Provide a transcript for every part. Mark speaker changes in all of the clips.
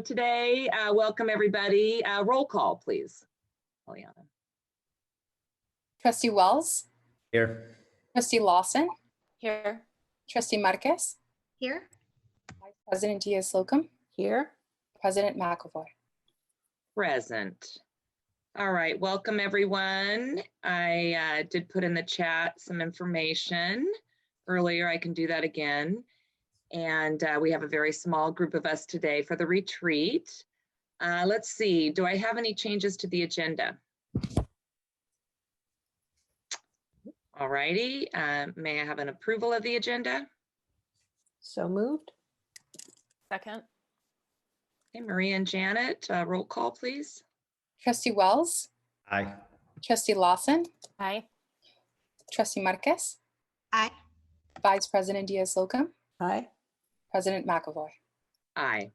Speaker 1: today. Welcome everybody. Roll call, please. Eliana.
Speaker 2: Trustee Wells.
Speaker 3: Here.
Speaker 2: Trustee Lawson.
Speaker 4: Here.
Speaker 2: Trustee Marquez.
Speaker 4: Here.
Speaker 2: Vice President Diaz-Slocum.
Speaker 4: Here.
Speaker 2: President McAvoy.
Speaker 1: Present. All right, welcome everyone. I did put in the chat some information earlier. I can do that again. And we have a very small group of us today for the retreat. Let's see, do I have any changes to the agenda? All righty, may I have an approval of the agenda?
Speaker 4: So moved. Second.
Speaker 1: Okay, Maria and Janet, roll call, please.
Speaker 2: Trustee Wells.
Speaker 3: Aye.
Speaker 2: Trustee Lawson.
Speaker 4: Aye.
Speaker 2: Trustee Marquez.
Speaker 4: Aye.
Speaker 2: Vice President Diaz-Slocum.
Speaker 4: Aye.
Speaker 2: President McAvoy.
Speaker 1: Aye.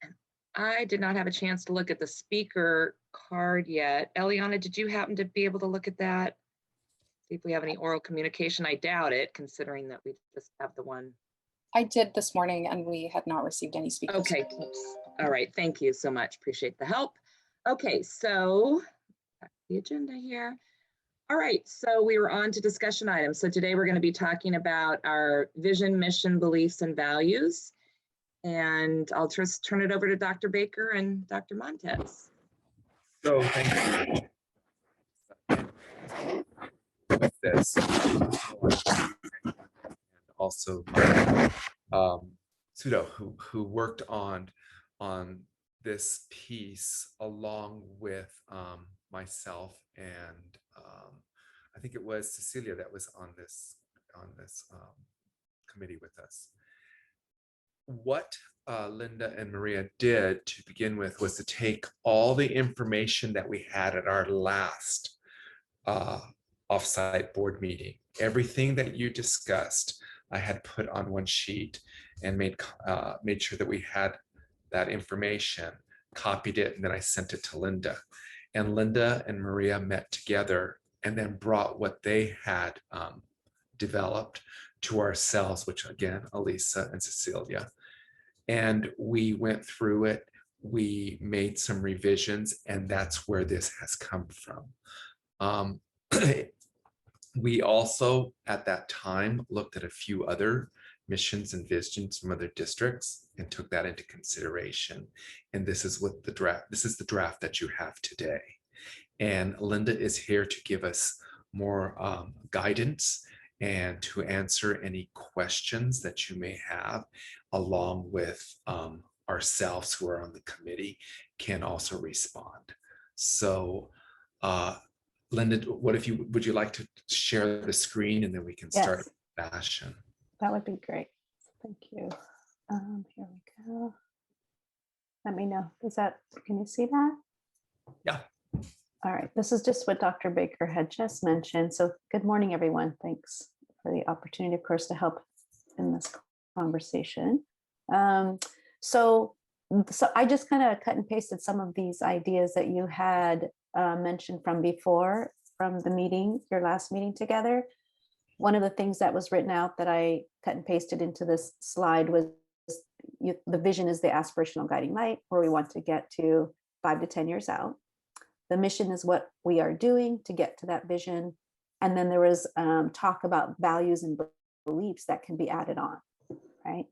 Speaker 1: And I did not have a chance to look at the speaker card yet. Eliana, did you happen to be able to look at that? See if we have any oral communication. I doubt it, considering that we just have the one.
Speaker 2: I did this morning and we had not received any speakers.
Speaker 1: Okay, all right, thank you so much. Appreciate the help. Okay, so back to the agenda here. All right, so we were on to discussion items. So today we're going to be talking about our vision, mission, beliefs, and values. And I'll just turn it over to Dr. Baker and Dr. Montez.
Speaker 5: So thank you. With this, and also Sudo, who worked on this piece along with myself and I think it was Cecilia that was on this committee with us. What Linda and Maria did to begin with was to take all the information that we had at our last offsite board meeting. Everything that you discussed, I had put on one sheet and made sure that we had that information, copied it, and then I sent it to Linda. And Linda and Maria met together and then brought what they had developed to ourselves, which again, Elisa and Cecilia. And we went through it, we made some revisions, and that's where this has come from. We also, at that time, looked at a few other missions and visions from other districts and took that into consideration. And this is what the draft that you have today. And Linda is here to give us more guidance and to answer any questions that you may have, along with ourselves who are on the committee can also respond. So Linda, would you like to share the screen and then we can start fashion?
Speaker 6: That would be great. Thank you. Here we go. Let me know. Can you see that?
Speaker 5: Yeah.
Speaker 6: All right. This is just what Dr. Baker had just mentioned. So good morning, everyone. Thanks for the opportunity, of course, to help in this conversation. So I just kind of cut and pasted some of these ideas that you had mentioned from before, from the meeting, your last meeting together. One of the things that was written out that I cut and pasted into this slide was the vision is the aspirational guiding light, where we want to get to 5 to 10 years out. The mission is what we are doing to get to that vision. And then there was talk about values and beliefs that can be added on, right?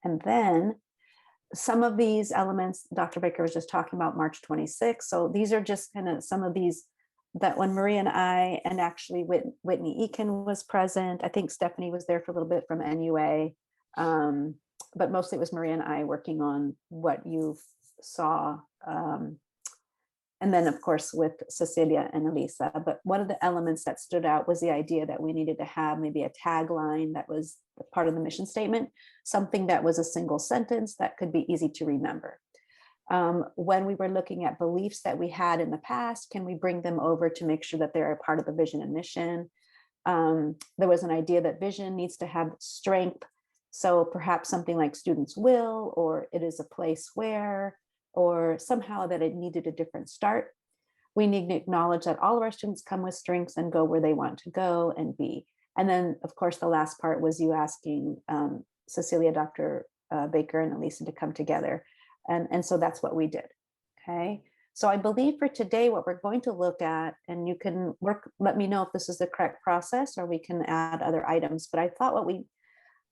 Speaker 6: And then some of these elements, Dr. Baker was just talking about March 26th. So these are just kind of some of these that when Maria and I, and actually Whitney Eakin was present, I think Stephanie was there for a little bit from NUA, but mostly it was Maria and I working on what you saw. And then of course with Cecilia and Elisa, but one of the elements that stood out was the idea that we needed to have maybe a tagline that was part of the mission statement, something that was a single sentence that could be easy to remember. When we were looking at beliefs that we had in the past, can we bring them over to make sure that they're a part of the vision and mission? There was an idea that vision needs to have strength. So perhaps something like students will, or it is a place where, or somehow that it needed a different start. We need to acknowledge that all of our students come with strengths and go where they want to go and be. And then of course, the last part was you asking Cecilia, Dr. Baker and Elisa to come together And so that's what we did. Okay. So I believe for today, what we're going to look at, and you can let me know if this is the correct process or we can add other items, but I thought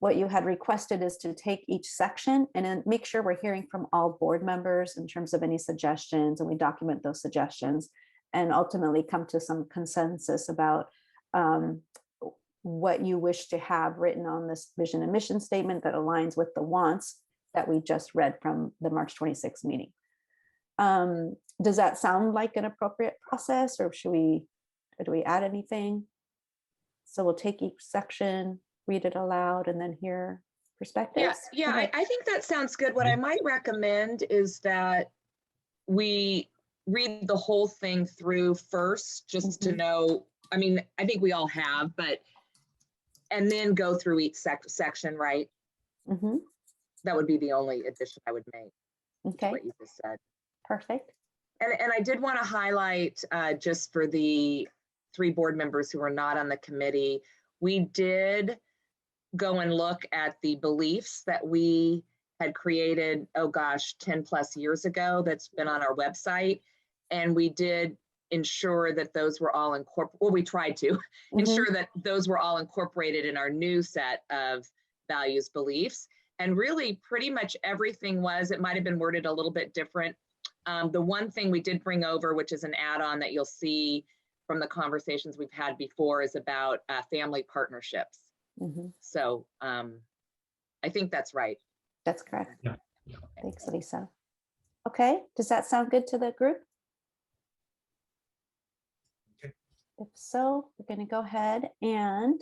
Speaker 6: what you had requested is to take each section and then make sure we're hearing from all board members in terms of any suggestions, and we document those suggestions and ultimately come to some consensus about what you wish to have written on this vision and mission statement that aligns with the wants that we just read from the March 26th meeting. Does that sound like an appropriate process, or do we add anything? So we'll take each section, read it aloud, and then hear perspectives.
Speaker 1: Yeah, I think that sounds good. What I might recommend is that we read the whole thing through first, just to know. I mean, I think we all have, and then go through each section, right? That would be the only addition I would make.
Speaker 6: Okay.
Speaker 1: What you just said.
Speaker 6: Perfect.
Speaker 1: And I did want to highlight, just for the 3 board members who are not on the committee, we did go and look at the beliefs that we had created, 10 plus years ago, that's been on our website. And we did ensure that those were all we tried to ensure that those were all incorporated in our new set of values beliefs. And really pretty much everything it might have been worded a little bit different. The one thing we did bring over, which is an add-on that you'll see from the conversations we've had before, is about family partnerships. So I think that's right.
Speaker 6: That's correct.
Speaker 5: Yeah.
Speaker 6: Thanks, Lisa. Okay, does that sound good to the group?
Speaker 5: Okay.
Speaker 6: If so, we're going to go ahead and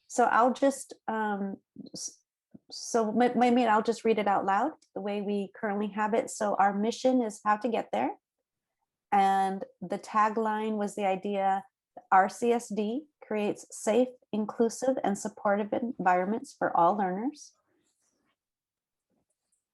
Speaker 6: so I'll just maybe I'll just read it out loud the way we currently have it. So our mission is how to get there. And the tagline was the idea: Rcsd creates safe, inclusive, and supportive environments for all learners.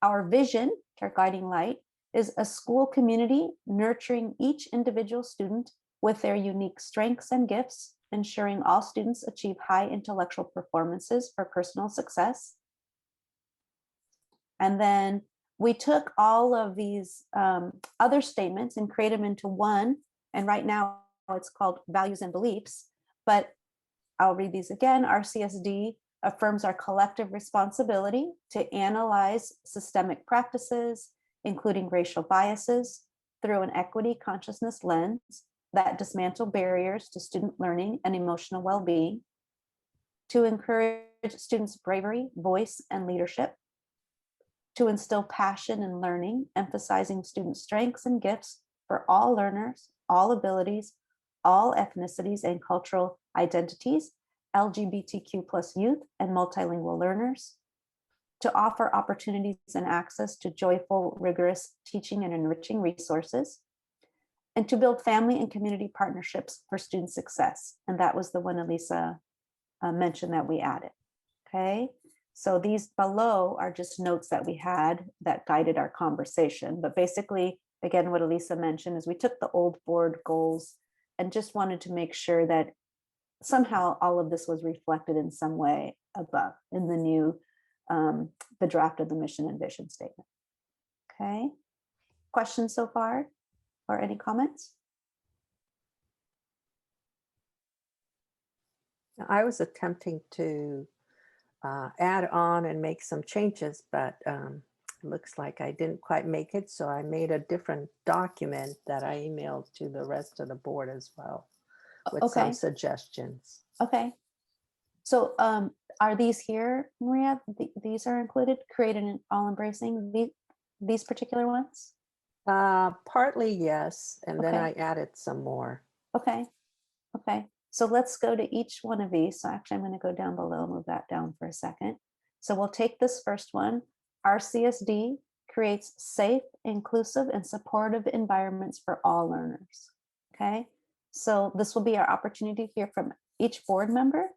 Speaker 6: Our vision, our guiding light, is a school community nurturing each individual student with their unique strengths and gifts, ensuring all students achieve high intellectual performances for personal success. And then we took all of these other statements and create them into one. And right now it's called Values and Beliefs, but I'll read these again. Rcsd affirms our collective responsibility to analyze systemic practices, including racial biases, through an equity consciousness lens that dismantle barriers to student learning and emotional well-being, to encourage students' bravery, voice, and leadership, to instill passion in learning, emphasizing student strengths and gifts for all learners, all abilities, all ethnicities and cultural identities, LGBTQ+ youth and multilingual learners, to offer opportunities and access to joyful, rigorous teaching and enriching resources, and to build family and community partnerships for student success. And that was the one Elisa mentioned that we added. Okay, so these below are just notes that we had that guided our conversation. But basically, again, what Elisa mentioned is we took the old board goals and just wanted to make sure that somehow all of this was reflected in some way above in the new, the draft of the mission and vision statement. Okay, questions so far or any comments?
Speaker 3: I was attempting to add on and make some changes, but it looks like I didn't quite make it. So I made a different document that I emailed to the rest of the board as well with some suggestions.
Speaker 6: Okay. So are these here, Maria? These are included, created and all embracing, these particular ones?
Speaker 3: Partly, yes. And then
Speaker 6: Okay.
Speaker 3: I added some more.
Speaker 6: Okay. Okay. So let's go to each one of these. So actually, I'm going to go down below, move that down for a second. So we'll take this first one. Rcsd creates safe, inclusive, and supportive environments for all learners. Okay. So this will be our opportunity to hear from each board member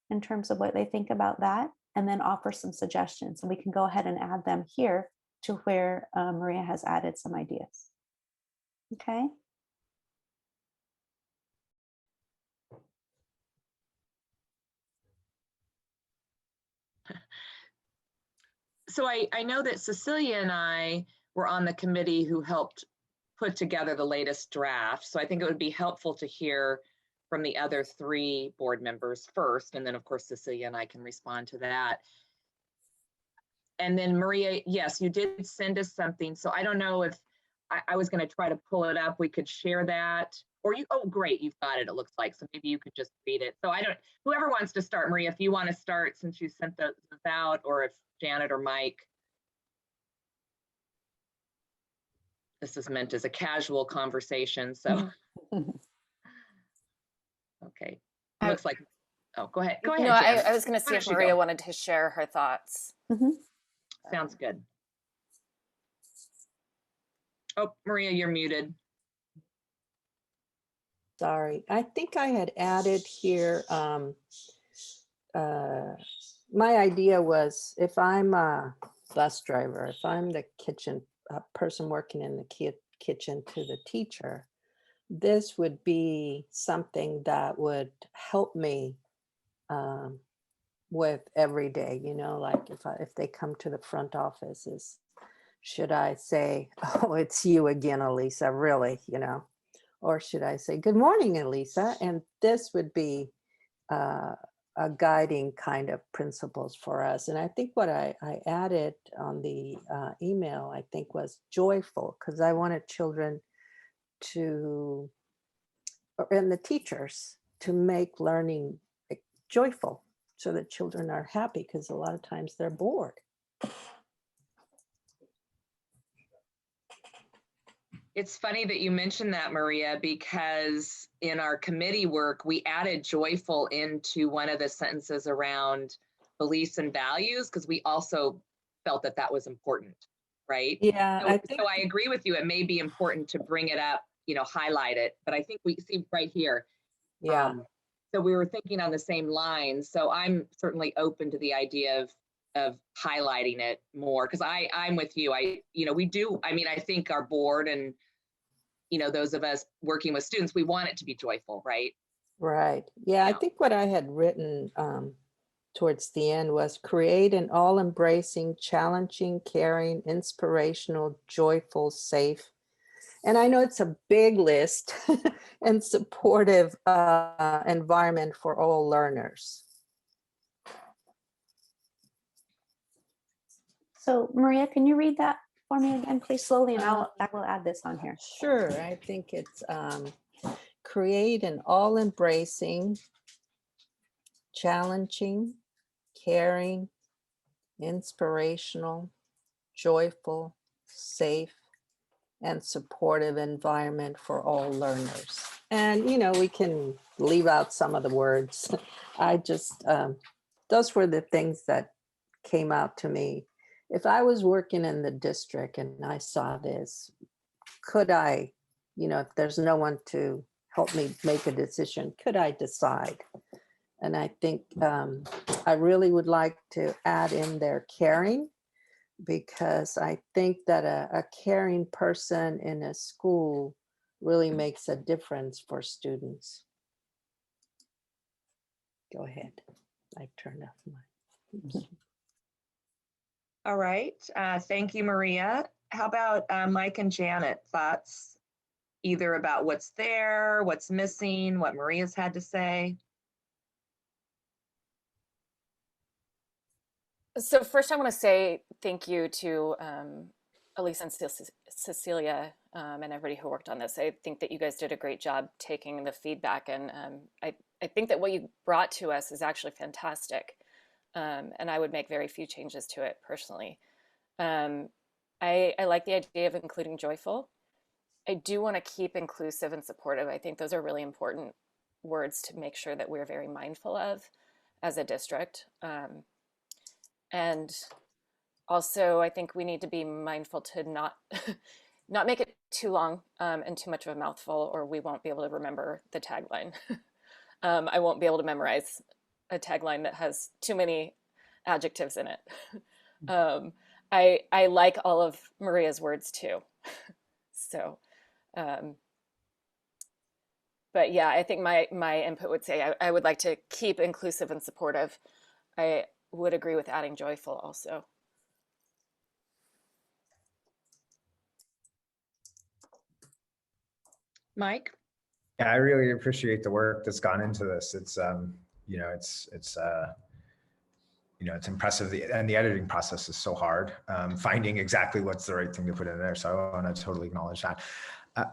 Speaker 6: in terms of what they think about that, and then offer some suggestions. And we can go ahead and add them here to where Maria has added some ideas. Okay.
Speaker 1: so I know that Cecilia and I were on the committee who helped put together the latest draft. So I think it would be helpful to hear from the other 3 board members first. And then of course, Cecilia and I can respond to that. And then Maria, yes, you did send us something. So I don't know if I was going to try to pull it up. We could share that. Or you, oh, great, you've got it, it looks like. So maybe you could just read it. So I don't, whoever wants to start, Maria, if you want to start since you sent those out, or if Janet or Mike. This is meant as a casual conversation, so. Okay, looks like, oh, go ahead, go ahead,
Speaker 4: No,
Speaker 1: Janet.
Speaker 4: I was going to see
Speaker 1: Why
Speaker 4: if
Speaker 1: don't you
Speaker 4: Maria
Speaker 1: go?
Speaker 4: wanted to share her thoughts.
Speaker 1: Sounds good. Oh, Maria, you're muted.
Speaker 3: Sorry, I think I had added here, my idea was if I'm a bus driver, if I'm the kitchen person working in the kitchen to the teacher, this would be something that would help me with every day, you know, like if they come to the front offices, should I say, oh, it's you again, Elisa, really, you know? Or should I say, good morning, Elisa? And this would be a guiding kind of principles for us. And I think what I added on the email, I think was joyful, because I wanted children to, and the teachers to make learning joyful so that children are happy, because a lot of times they're bored.
Speaker 1: It's funny that you mentioned that, Maria, because in our committee work, we added joyful into one of the sentences around beliefs and values, because we also felt that that was important, right?
Speaker 3: Yeah, I think
Speaker 1: So I agree with you. It may be important to bring it up, you know, highlight it, but I think we see right here.
Speaker 3: yeah.
Speaker 1: So we were thinking on the same lines. So I'm certainly open to the idea of highlighting it more, because I'm with you. We do, I mean, I think our board and, you know, those of us working with students, we want it to be joyful, right?
Speaker 3: Right. Yeah, I
Speaker 1: Yeah.
Speaker 3: think what I had written towards the end was create an all-embracing, challenging, caring, inspirational, joyful, safe. And I know it's a big list and supportive environment for all learners.
Speaker 6: So Maria, can you read that for me again, please, slowly, and I will add this on here.
Speaker 3: Sure, I think it's create an all-embracing, challenging, caring, inspirational, joyful, safe, and supportive environment for all learners. And, you know, we can leave out some of the words. I just, those were the things that came out to me. If I was working in the district and I saw this, could I, you know, if there's no one to help me make a decision, could I decide? And I think I really would like to add in there caring, because I think that a caring person in a school really makes a difference for students. Go ahead. I turned off my.
Speaker 1: All right. Thank you, Maria. How about Mike and Janet? Thoughts either about what's there, what's missing, what Maria's had to say?
Speaker 4: So first I want to say thank you to Elise and Cecilia and everybody who worked on this. I think that you guys did a great job taking the feedback, and I think that what you brought to us is actually fantastic. And I would make very few changes to it personally. I like the idea of including joyful. I do want to keep inclusive and supportive. I think those are really important words to make sure that we're very mindful of as a district. And also, I think we need to be mindful to not not make it too long and too much of a mouthful, or we won't be able to remember the tagline. I won't be able to memorize a tagline that has too many adjectives in it. I like all of Maria's words too. So, but yeah, I think my input would say I would like to keep inclusive and supportive. I would agree with adding joyful also.
Speaker 1: Mike?
Speaker 7: Yeah, I really appreciate the work that's gone into this. It's you know, it's impressive, and the editing process is so hard. Finding exactly what's the right thing to put in there. So I want to totally acknowledge that.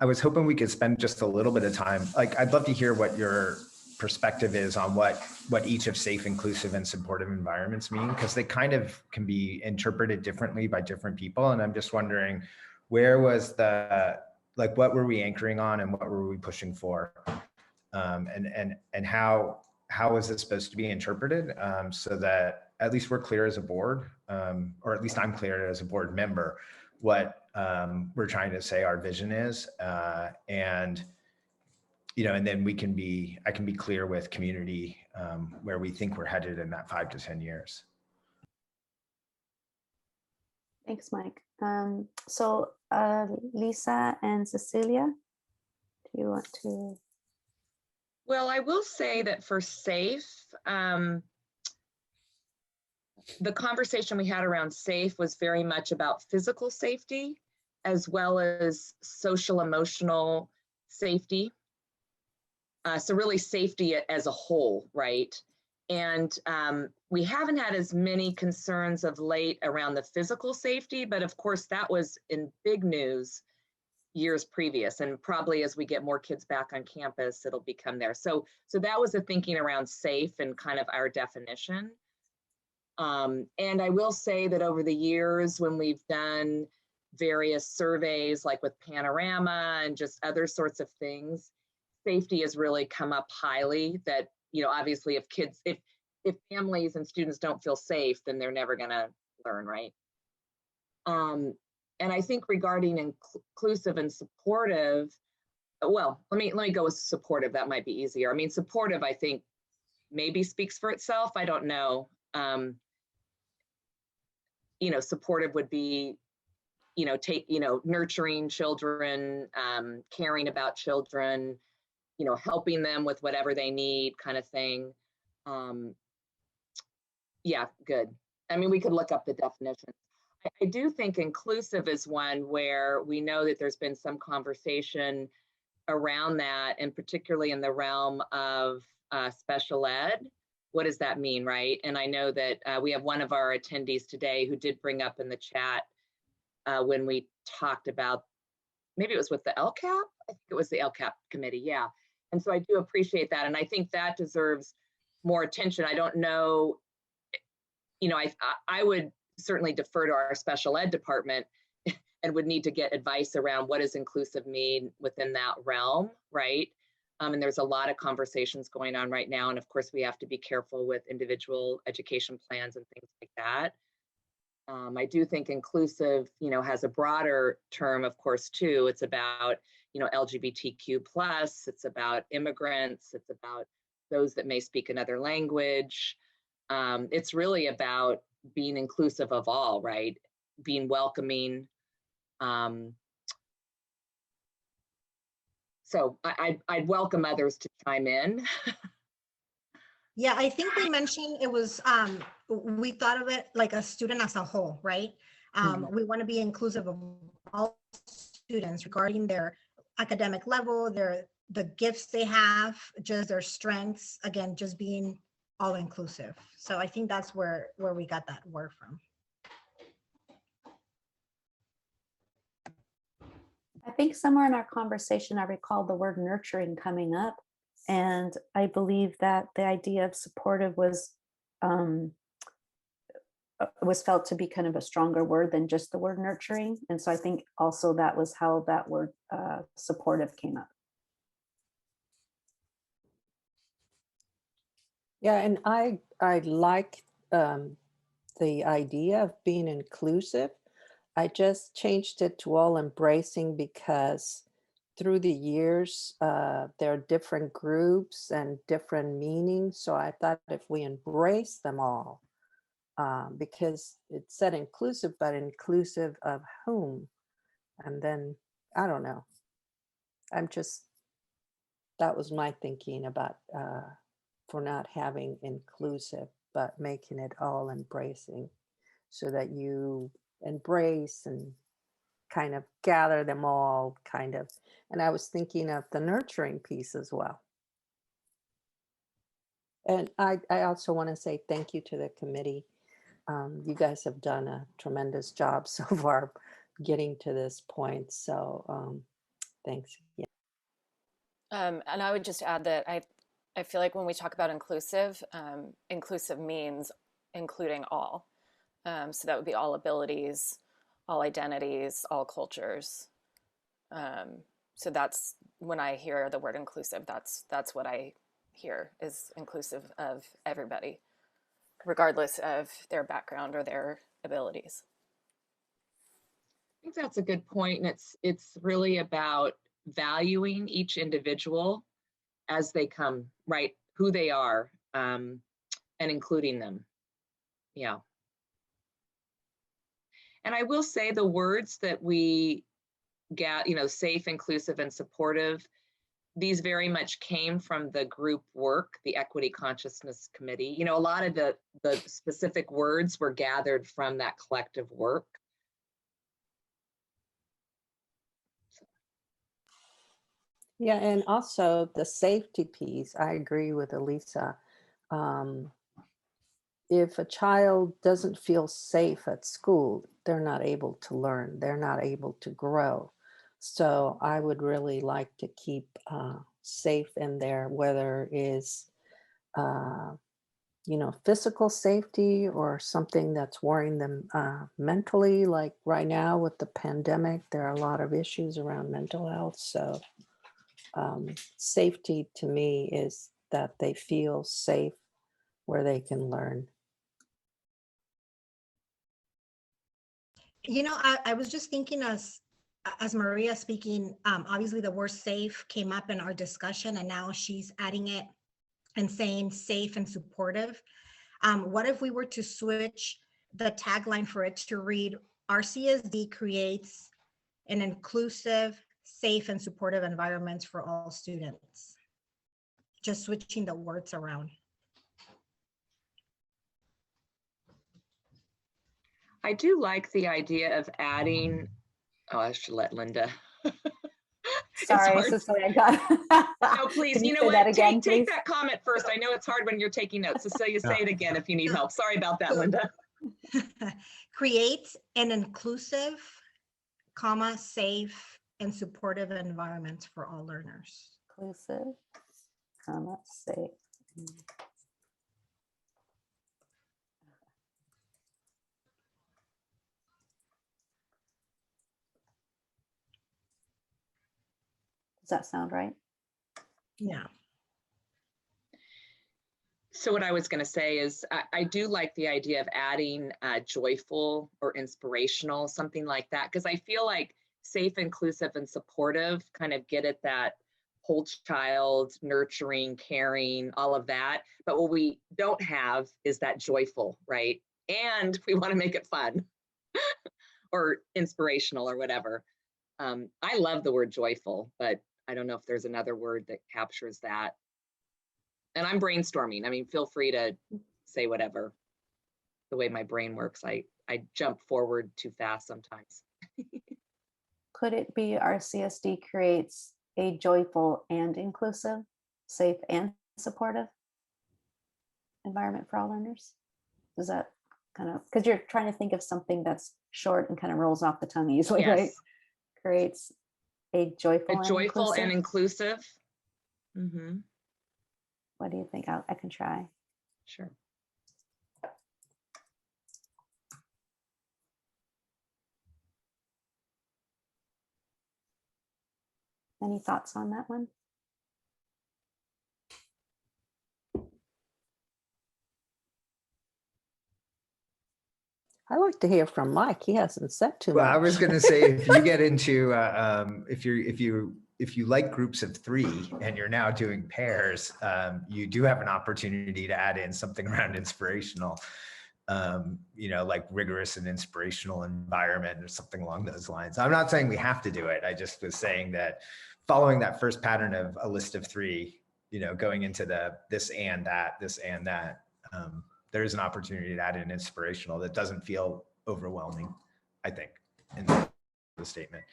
Speaker 7: I was hoping we could spend just a little bit of time. Like, I'd love to hear what your perspective is on what each of safe, inclusive, and supportive environments mean, because they kind of can be interpreted differently by different people. And I'm just wondering, where was what were we anchoring on, and what were we pushing for? And how is it supposed to be interpreted, so that at least we're clear as a board, or at least I'm clear as a board member, what we're trying to say our vision is, and and then I can be clear with community, where we think we're headed in that 5 to 10 years.
Speaker 6: Thanks, Mike. So Lisa and Cecilia, do you want to?
Speaker 1: Well, I will say that for SAFE, the conversation we had around SAFE was very much about physical safety as well as social emotional safety. So really safety as a whole, right? And we haven't had as many concerns of late around the physical safety, but of course that was in big news years previous, and probably as we get more kids back on campus, it'll become there. So that was the thinking around SAFE and kind of our definition. And I will say that over the years, when we've done various surveys, like with Panorama and just other sorts of things, safety has really come up highly. That, obviously if families and students don't feel safe, then they're never gonna learn, right? And I think regarding inclusive and supportive, well, let me go with supportive. That might be easier. I mean, supportive, I think maybe speaks for itself. I don't know. Supportive would be, nurturing children, caring about children, helping them with whatever they need, kind of thing. Yeah, good. I mean, we could look up the definition. I do think inclusive is one where we know that there's been some conversation around that, and particularly in the realm of special ed. What does that mean, right? And I know that we have one of our attendees today who did bring up in the chat when we talked about, maybe it was with the LCAP? I think it was the LCAP committee, yeah. And so I do appreciate that. And I think that deserves more attention. I don't know, I would certainly defer to our special ed department and would need to get advice around what does inclusive mean within that realm, right? And there's a lot of conversations going on right now. And of course, we have to be careful with individual education plans and things like that. I do think inclusive, has a broader term, of course, too. It's about, LGBTQ+, it's about immigrants, it's about those that may speak another language. It's really about being inclusive of all, right? Being welcoming. So I'd welcome others to chime in.
Speaker 8: Yeah, I think we mentioned it was, we thought of it like a student as a whole, right? We want to be inclusive of all students regarding their academic level, the gifts they have, just their strengths, again, just being all inclusive. So I think that's where we got that word from.
Speaker 6: I think somewhere in our conversation, I recall the word nurturing coming up. And I believe that the idea of supportive was felt to be kind of a stronger word than just the word nurturing. And so I think also that was how that word supportive came up.
Speaker 3: Yeah, and I like the idea of being inclusive. I just changed it to all embracing because through the years, there are different groups and different meanings. So I thought if we embrace them all, because it said inclusive, but inclusive of whom? And then, I don't know. That was my thinking about for not having inclusive, but making it all embracing so that you embrace and kind of gather them all kind of. And I was thinking of the nurturing piece as well. And I also want to say thank you to the committee. You guys have done a tremendous job so far getting to this point. So thanks. Yeah.
Speaker 4: And I would just add that I feel like when we talk about inclusive, inclusive means including all. So that would be all abilities, all identities, all cultures. So that's when I hear the word inclusive, that's what I hear, is inclusive of everybody, regardless of their background or their abilities.
Speaker 1: I think that's a good point, and it's really about valuing each individual as they come, right? Who they are, and including them. Yeah. And I will say the words that we get, safe, inclusive, and supportive, these very much came from the group work, the Equity Consciousness Committee. A lot of the specific words were gathered from that collective work.
Speaker 3: Yeah, and also the safety piece, I agree with Elisa. If a child doesn't feel safe at school, they're not able to learn, they're not able to grow. So I would really like to keep safe in there, whether it is physical safety or something that's worrying them mentally. Like right now with the pandemic, there are a lot of issues around mental health. So safety to me is that they feel safe where they can learn.
Speaker 8: I was just thinking as Maria speaking, obviously the word safe came up in our discussion, and now she's adding it and saying safe and supportive. What if we were to switch the tagline for it to read, Rcsd creates an inclusive, safe, and supportive environment for all students? Just switching the words around.
Speaker 1: I do like the idea of adding, I should let Linda.
Speaker 6: Sorry, Cecilia, I got.
Speaker 1: No, please,
Speaker 6: Can
Speaker 1: you know
Speaker 6: say
Speaker 1: what?
Speaker 6: that again,
Speaker 1: Take
Speaker 6: please?
Speaker 1: that comment first. I know it's hard when you're taking notes. Cecilia, say it again if you need help. Sorry about that, Linda.
Speaker 8: Create an inclusive, safe, and supportive environment for all learners.
Speaker 6: Inclusive, safe. Does that sound right?
Speaker 8: Yeah.
Speaker 1: So what I was going to say is I do like the idea of adding joyful or inspirational, something like that, because I feel like safe, inclusive, and supportive kind of get at that whole child, nurturing, caring, all of that. But what we don't have is that joyful, right? And we want to make it fun or inspirational or whatever. I love the word joyful, but I don't know if there's another word that captures that. And I'm brainstorming. I mean, feel free to say whatever. The way my brain works, I jump forward too fast sometimes.
Speaker 6: Could it be Rcsd creates a joyful and inclusive, safe and supportive environment for all learners? Does that kind of, because you're trying to think of something that's short and kind of rolls off the tongue easily,
Speaker 1: Yes.
Speaker 6: right? Creates a joyful
Speaker 1: And inclusive. Mm-hmm.
Speaker 6: What do you think? I can try.
Speaker 1: Sure.
Speaker 6: Any thoughts on that one?
Speaker 3: I like to hear from Mike. He hasn't said too much.
Speaker 7: Well, I was going to say, if you get into, if you like groups of 3 and you're now doing pairs, you do have an opportunity to add in something around inspirational, like rigorous and inspirational environment or something along those lines. I'm not saying we have to do it. I just was saying that following that first pattern of a list of 3, going into this and that, there is an opportunity to add in inspirational that doesn't feel overwhelming, I think. the statement.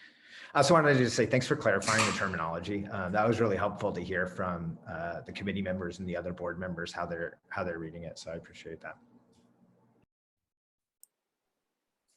Speaker 7: I also wanted to just say thanks for clarifying the terminology. That was really helpful to hear from the committee members and the other board members how they're reading it. So I appreciate that.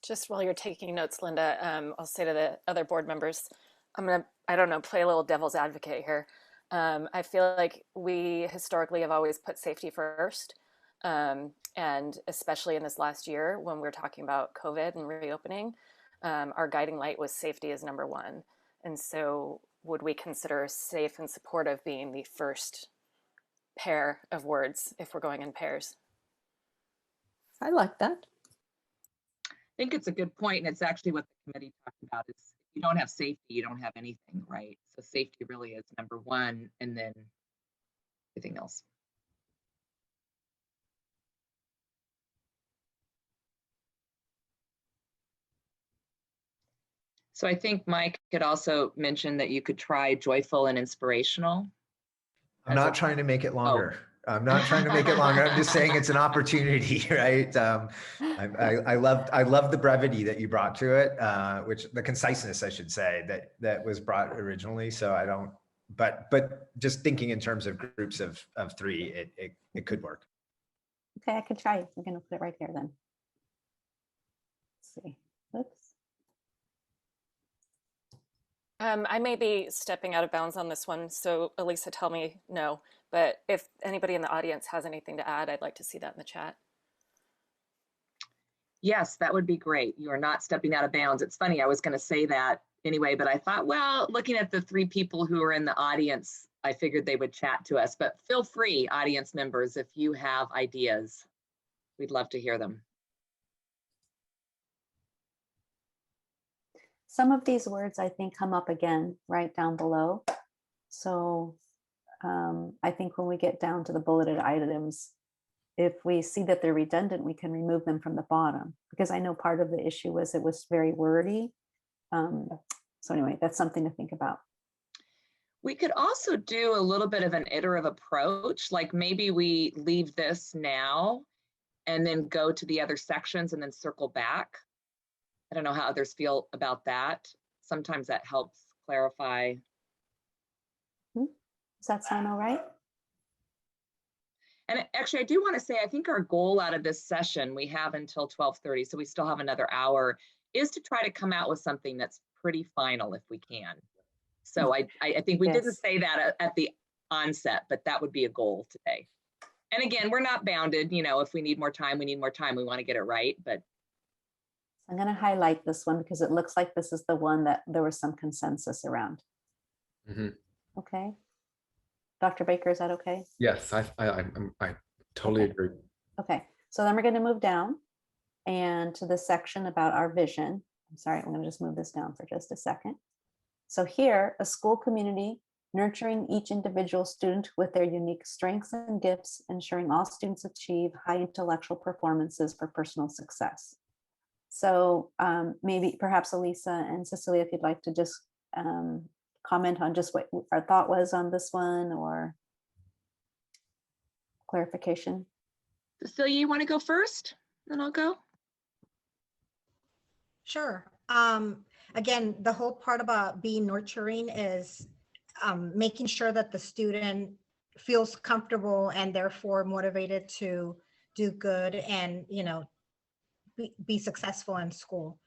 Speaker 4: Just while you're taking notes, Linda, I'll say to the other board members, I'm gonna, I don't know, play a little devil's advocate here. I feel like we historically have always put safety first. And especially in this last year when we're talking about COVID and reopening, our guiding light was safety is number one. And so would we consider safe and supportive being the first pair of words if we're going in pairs?
Speaker 3: I like that.
Speaker 1: I think it's a good point, and it's actually what the committee talked about. Is if you don't have safety, you don't have anything, right? So safety really is number one, and then everything else. So I think Mike could also mention that you could try joyful and inspirational.
Speaker 7: I'm not trying to make it longer. I'm not trying to make it longer. I'm just saying it's an opportunity, right? I love the brevity that you brought to it, which the conciseness, I should say, that was brought originally. So I don't, but just thinking in terms of groups of three, it could work.
Speaker 6: Okay, I could try. I'm going to put it right here then. Let's see. Oops.
Speaker 4: I may be stepping out of bounds on this one, so Elisa, tell me no. But if anybody in the audience has anything to add, I'd like to see that in the chat.
Speaker 1: Yes, that would be great. You are not stepping out of bounds. It's funny, I was going to say that anyway, but I thought, well, looking at the three people who are in the audience, I figured they would chat to us. But feel free, audience members, if you have ideas. We'd love to hear them.
Speaker 6: Some of these words I think come up again right down below. So I think when we get down to the bulleted items, if we see that they're redundant, we can remove them from the bottom, because I know part of the issue was it was very wordy. So anyway, that's something to think about.
Speaker 1: We could also do a little bit of an iterative approach, like maybe we leave this now and then go to the other sections and then circle back. I don't know how others feel about that. Sometimes that helps clarify.
Speaker 6: Does that sound all right?
Speaker 1: And actually, I do want to say, I think our goal out of this session, we have until 12:30, so we still have another hour, is to try to come out with something that's pretty final if we can. So I think we didn't say that at the onset, but that would be a goal today. And again, we're not bounded, you know, if we need more time, we need more time. We want to get it right, but.
Speaker 6: I'm going to highlight this one because it looks like this is the one that there was some consensus around.
Speaker 5: Mm-hmm.
Speaker 6: Okay. Dr. Baker, is that okay?
Speaker 5: Yes, I totally agree.
Speaker 6: Okay, so then we're going to move down and to the section about our vision. I'm sorry, I'm going to just move this down for just a second. So here, a school community nurturing each individual student with their unique strengths and gifts, ensuring all students achieve high intellectual performances for personal success. So maybe perhaps Elisa and Cecilia, if you'd like to just comment on just what our thought was on this one or clarification.
Speaker 1: Cecilia, you want to go first? Then I'll go.
Speaker 8: Sure. Again, the whole part about being nurturing is making sure that the student feels comfortable and therefore motivated to do good and, you know, be successful in school.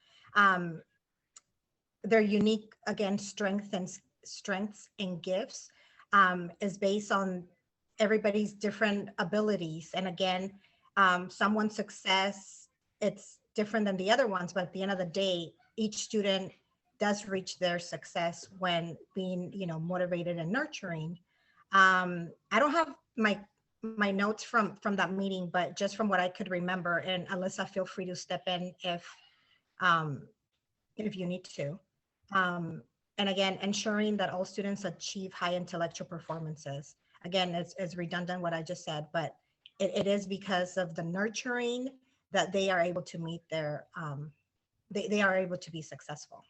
Speaker 8: Their unique, again, strengths and gifts is based on everybody's different abilities. And again, someone's success, it's different than the other ones, but at the end of the day, each student does reach their success when being, you know, motivated and nurturing. I don't have my notes from that meeting, but just from what I could remember, and Alyssa, feel free to step in if you need to. And again, ensuring that all students achieve high intellectual performances. Again, it's redundant what I just said, but it is because of the nurturing that they are able to meet their, they are able to be successful.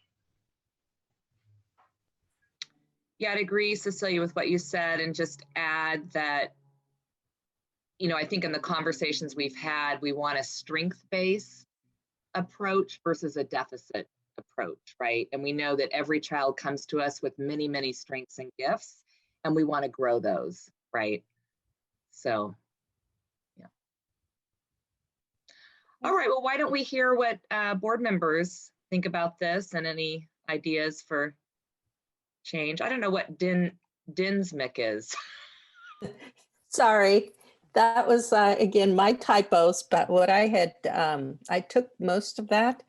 Speaker 1: Yeah, I'd agree, Cecilia, with what you said, and just add that, you know, I think in the conversations we've had, we want a strength-based approach versus a deficit approach, right? And we know that every child comes to us with many, many strengths and gifts, and we want to grow those, right? So, yeah. All right, well, why don't we hear what board members think about this and any ideas for change? I don't know what DINSMIC is.
Speaker 3: Sorry, that was again my typos, but what I had, I took most of that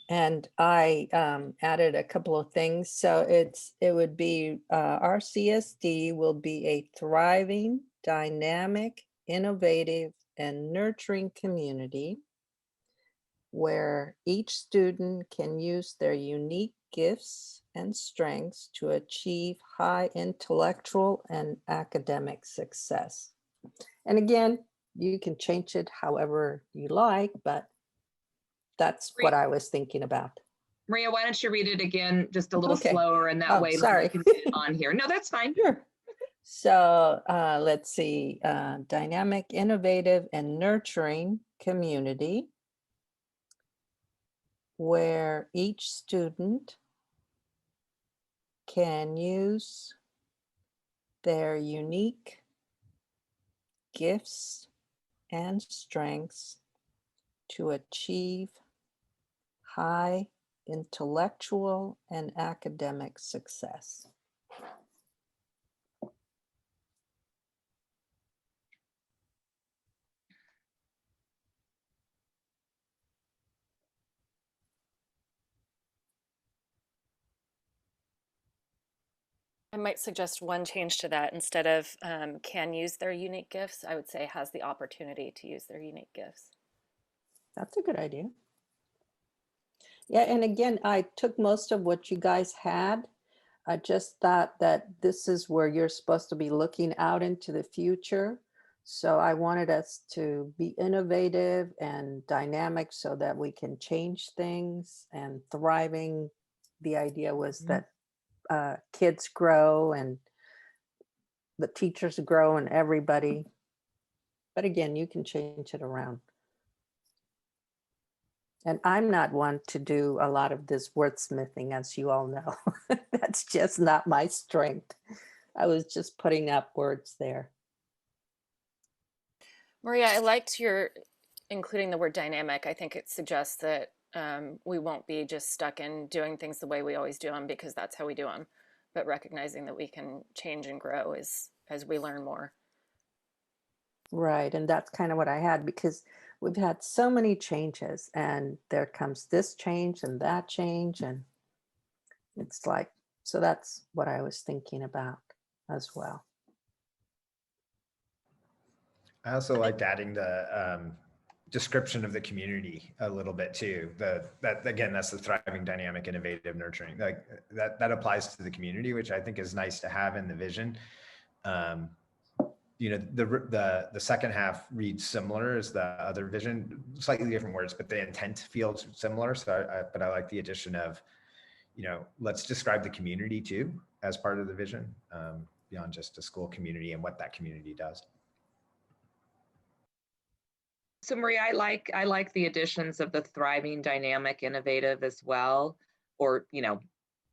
Speaker 3: and I added a couple of things. So it would be RCSD will be a thriving, dynamic, innovative, and nurturing community where each student can use their unique gifts and strengths to achieve high intellectual and academic success. And again, you can change it however you like, but that's what I was thinking about.
Speaker 1: Maria, why don't you read it again just a little
Speaker 3: Okay.
Speaker 1: slower, and that
Speaker 3: Oh,
Speaker 1: way
Speaker 3: sorry.
Speaker 1: we can get it on here. No, that's fine.
Speaker 3: Sure. So let's see, dynamic, innovative, and nurturing community where each student can use their unique gifts and strengths to achieve high intellectual and academic success.
Speaker 4: I might suggest one change to that. Instead of can use their unique gifts, I would say has the opportunity to use their unique gifts.
Speaker 3: That's a good idea. Yeah, and again, I took most of what you guys had. I just thought that this is where you're supposed to be looking out into the future. So I wanted us to be innovative and dynamic so that we can change things, and thriving. The idea was that kids grow and the teachers grow and everybody. But again, you can change it around. And I'm not one to do a lot of this wordsmithing, as you all know. That's just not my strength. I was just putting up words there.
Speaker 4: Maria, I liked your including the word dynamic. I think it suggests that we won't be just stuck in doing things the way we always do them because that's how we do them, but recognizing that we can change and grow as we learn more.
Speaker 3: Right, and that's kind of what I had, because we've had so many changes and there comes this change and that change, and it's like, so that's what I was thinking about as well.
Speaker 7: I also liked adding the description of the community a little bit too. That again, that's the thriving, dynamic, innovative, nurturing. Like that applies to the community, which I think is nice to have in the vision. You know, the second half reads similar as the other vision, slightly different words, but the intent feels similar. So, but I like the addition of, you know, let's describe the community too as part of the vision, beyond just a school community and what that community does.
Speaker 1: So Maria, I like the additions of the thriving, dynamic, innovative as well, or, you know,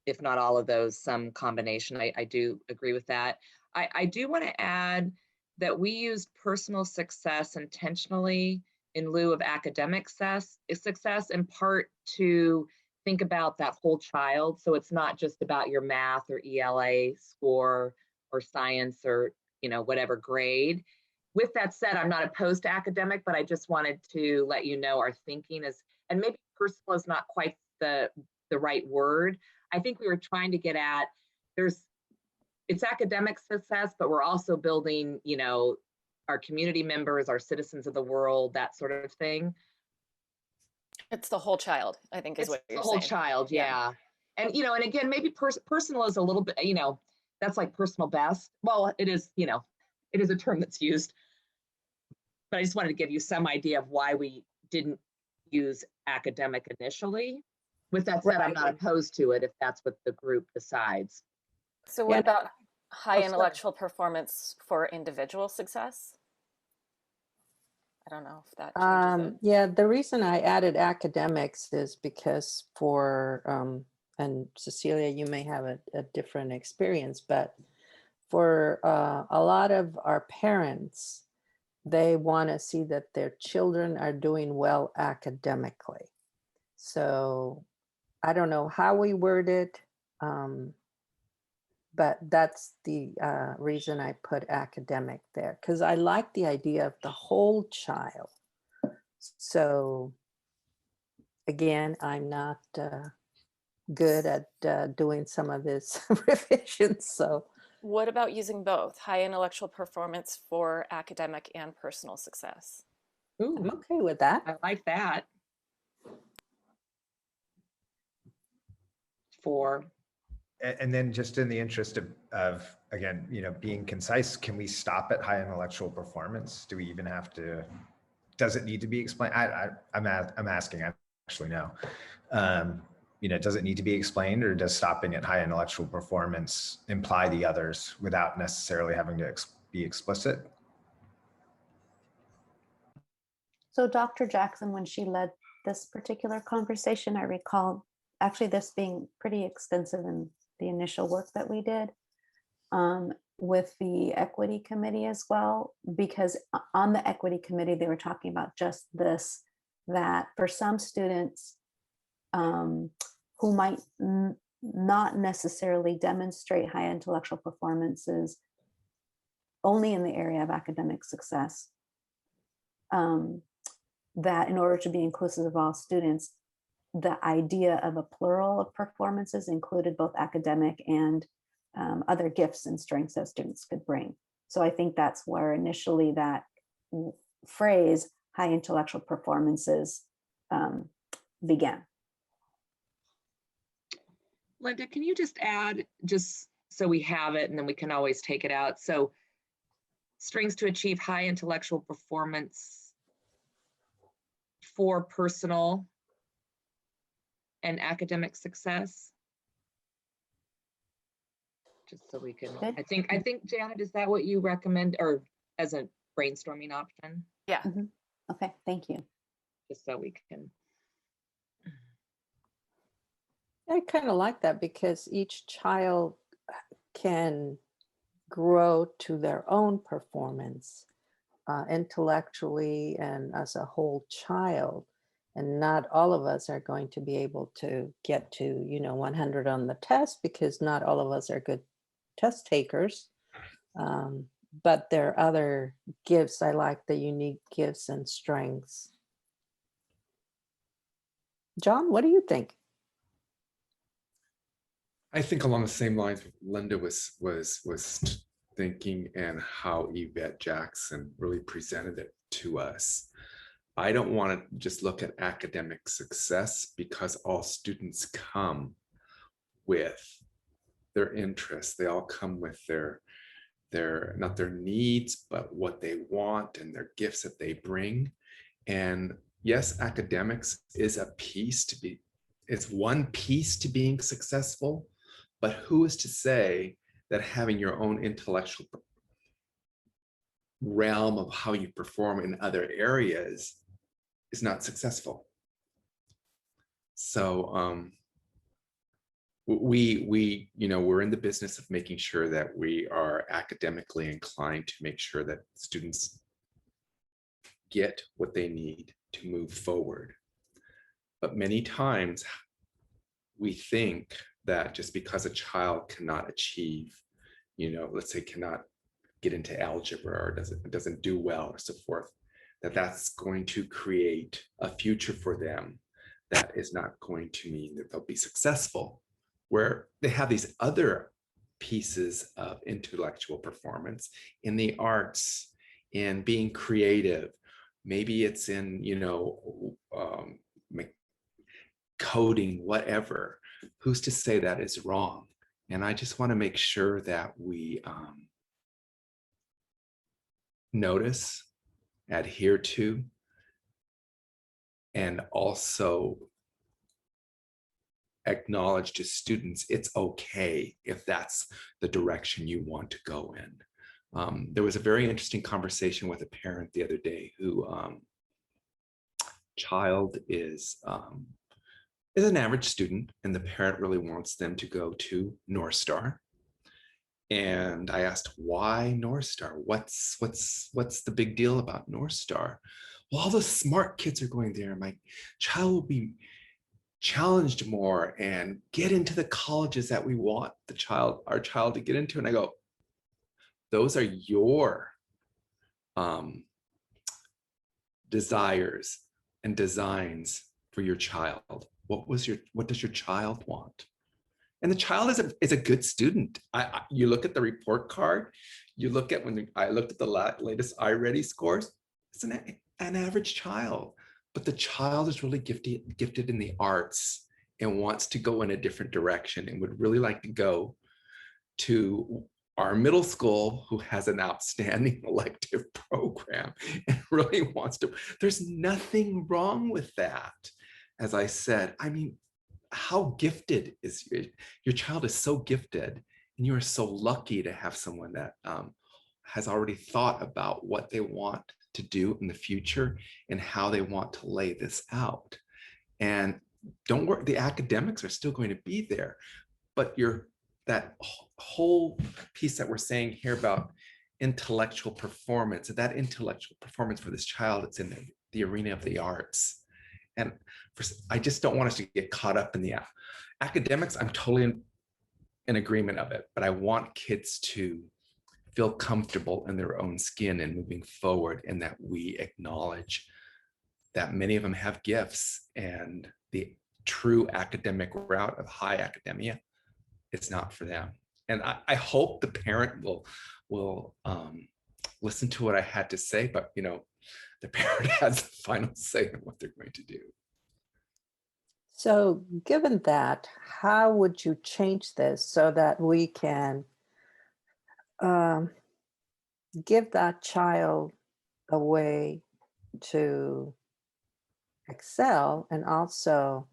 Speaker 1: if not all of those, some combination. I do agree with that. I do want to add that we used personal success intentionally in lieu of academic success in part to think about that whole child. So it's not just about your math or ELA score or science or, you know, whatever grade. With that said, I'm not opposed to academic, but I just wanted to let you know our thinking is, and maybe personal is not quite the right word. I think we were trying to get at, it's academic success, but we're also building, you know, our community members, our citizens of the world, that sort of thing.
Speaker 4: It's the whole child, I think, is what you're saying.
Speaker 1: The whole child, yeah. And, you know, and again, maybe personal is a little bit, you know, that's like personal best. Well, it is, you know, it is a term that's used. But I just wanted to give you some idea of why we didn't use academic initially. With that said, I'm not opposed to it if that's what the group decides.
Speaker 4: So what about high intellectual performance for individual success? I don't know if that changes it.
Speaker 3: Yeah, the reason I added academics is because and Cecilia, you may have a different experience, but for a lot of our parents, they want to see that their children are doing well academically. So I don't know how we word it, but that's the reason I put academic there, because I like the idea of the whole child. So again, I'm not good at doing some of this revisions. So
Speaker 4: What about using both high intellectual performance for academic and personal success?
Speaker 3: I'm
Speaker 1: Ooh,
Speaker 3: okay with that.
Speaker 1: I like that. For,
Speaker 7: And then just in the interest of again, being concise, can we stop at high intellectual performance? Do we even have to, does it need to be explained? I'm asking, I actually know. Does it need to be explained, or does stopping at high intellectual performance imply the others without necessarily having to be explicit?
Speaker 6: So Dr. Jackson, when she led this particular conversation, I recall actually this being pretty extensive in the initial work that we did with the equity committee as well, because on the equity committee, they were talking about just this, that for some students who might not necessarily demonstrate high intellectual performances only in the area of academic success, that in order to be inclusive of all students, the idea of a plural of performances included both academic and other gifts and strengths that students could bring. So I think that's where initially that phrase, high intellectual performances, began.
Speaker 1: Linda, can you just add, just so we have it and then we can always take it out? So strengths to achieve high intellectual performance for personal and academic success. Just so we can,
Speaker 6: Good.
Speaker 1: I think Janet, is that what you recommend, or as a brainstorming option?
Speaker 4: Yeah.
Speaker 6: Mm-hmm. Okay, thank you.
Speaker 1: Just so we can.
Speaker 3: I kind of like that, because each child can grow to their own performance intellectually and as a whole child. And not all of us are going to be able to get to 100 on the test, because not all of us are good test takers. But there are other gifts. I like the unique gifts and strengths. John, what do you think?
Speaker 5: I think along the same lines Linda was thinking, and how Yvette Jackson really presented it to us. I don't want to just look at academic success, because all students come with their interests. They all come with their not their needs, but what they want and their gifts that they bring. And yes, academics is a piece to be, it's one piece to being successful, but who is to say that having your own intellectual realm of how you perform in other areas is not successful? So we're in the business of making sure that we are academically inclined to make sure that students get what they need to move forward. But many times we think that just because a child cannot achieve, let's say cannot get into algebra, or doesn't do well, or so forth, that's going to create a future for them that is not going to mean that they'll be successful, where they have these other pieces of intellectual performance in the arts, in being creative. Maybe it's in, coding, whatever. Who's to say that is wrong? And I just want to make sure that we notice, adhere to, and also acknowledge to students it's okay if that's the direction you want to go in. There was a very interesting conversation with a parent the other day who child is an average student, and the parent really wants them to go to North Star. And I asked, why North Star? What's the big deal about North Star? Well, all the smart kids are going there. My child will be challenged more and get into the colleges that we want our child to get into. And I go, those are your desires and designs for your child. What does your child want? And the child is a good student. You look at the report card, you look at I looked at the latest iReady scores, it's an average child, but the child is really gifted in the arts and wants to go in a different direction and would really like to go to our middle school, who has an outstanding elective program and really wants to. There's nothing wrong with that. As I said, I mean, how gifted is your child is so gifted, and you are so lucky to have someone that has already thought about what they want to do in the future and how they want to lay this out. And don't worry, the academics are still going to be there, but that whole piece that we're saying here about intellectual performance, that intellectual performance for this child, it's in the arena of the arts. And I just don't want us to get caught up in the academics. I'm totally in agreement of it, but I want kids to feel comfortable in their own skin and moving forward, and that we acknowledge that many of them have gifts, and the true academic route of high academia, it's not for them. And I hope the parent will listen to what I had to say, but the parent has the final say in what they're going to do.
Speaker 3: So given that, how would you change this so that we can give that child a way to excel, and also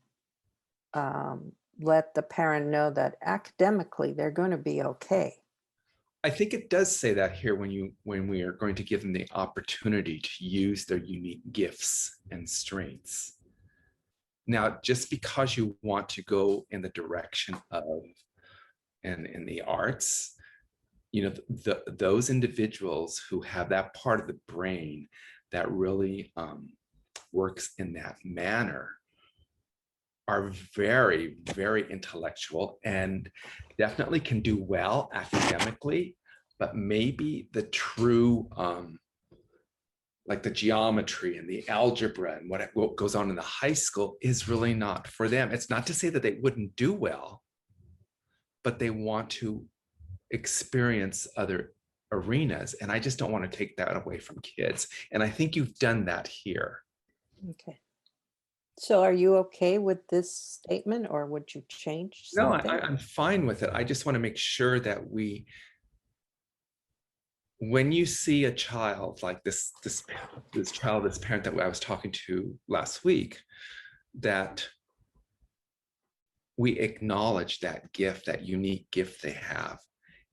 Speaker 3: let the parent know that academically they're going to be okay?
Speaker 5: I think it does say that here when we are going to give them the opportunity to use their unique gifts and strengths. Now, just because you want to go in the direction of in the arts, those individuals who have that part of the brain that really works in that manner are very, very intellectual and definitely can do well academically, but maybe the true, like the geometry and the algebra and what goes on in the high school is really not for them. It's not to say that they wouldn't do well, but they want to experience other arenas. And I just don't want to take that away from kids. And I think you've done that here.
Speaker 3: Okay. So are you okay with this statement, or would you change something?
Speaker 5: No, I'm fine with it. I just want to make sure that when you see a child like this parent that I was talking to last week, that we acknowledge that gift, that unique gift they have,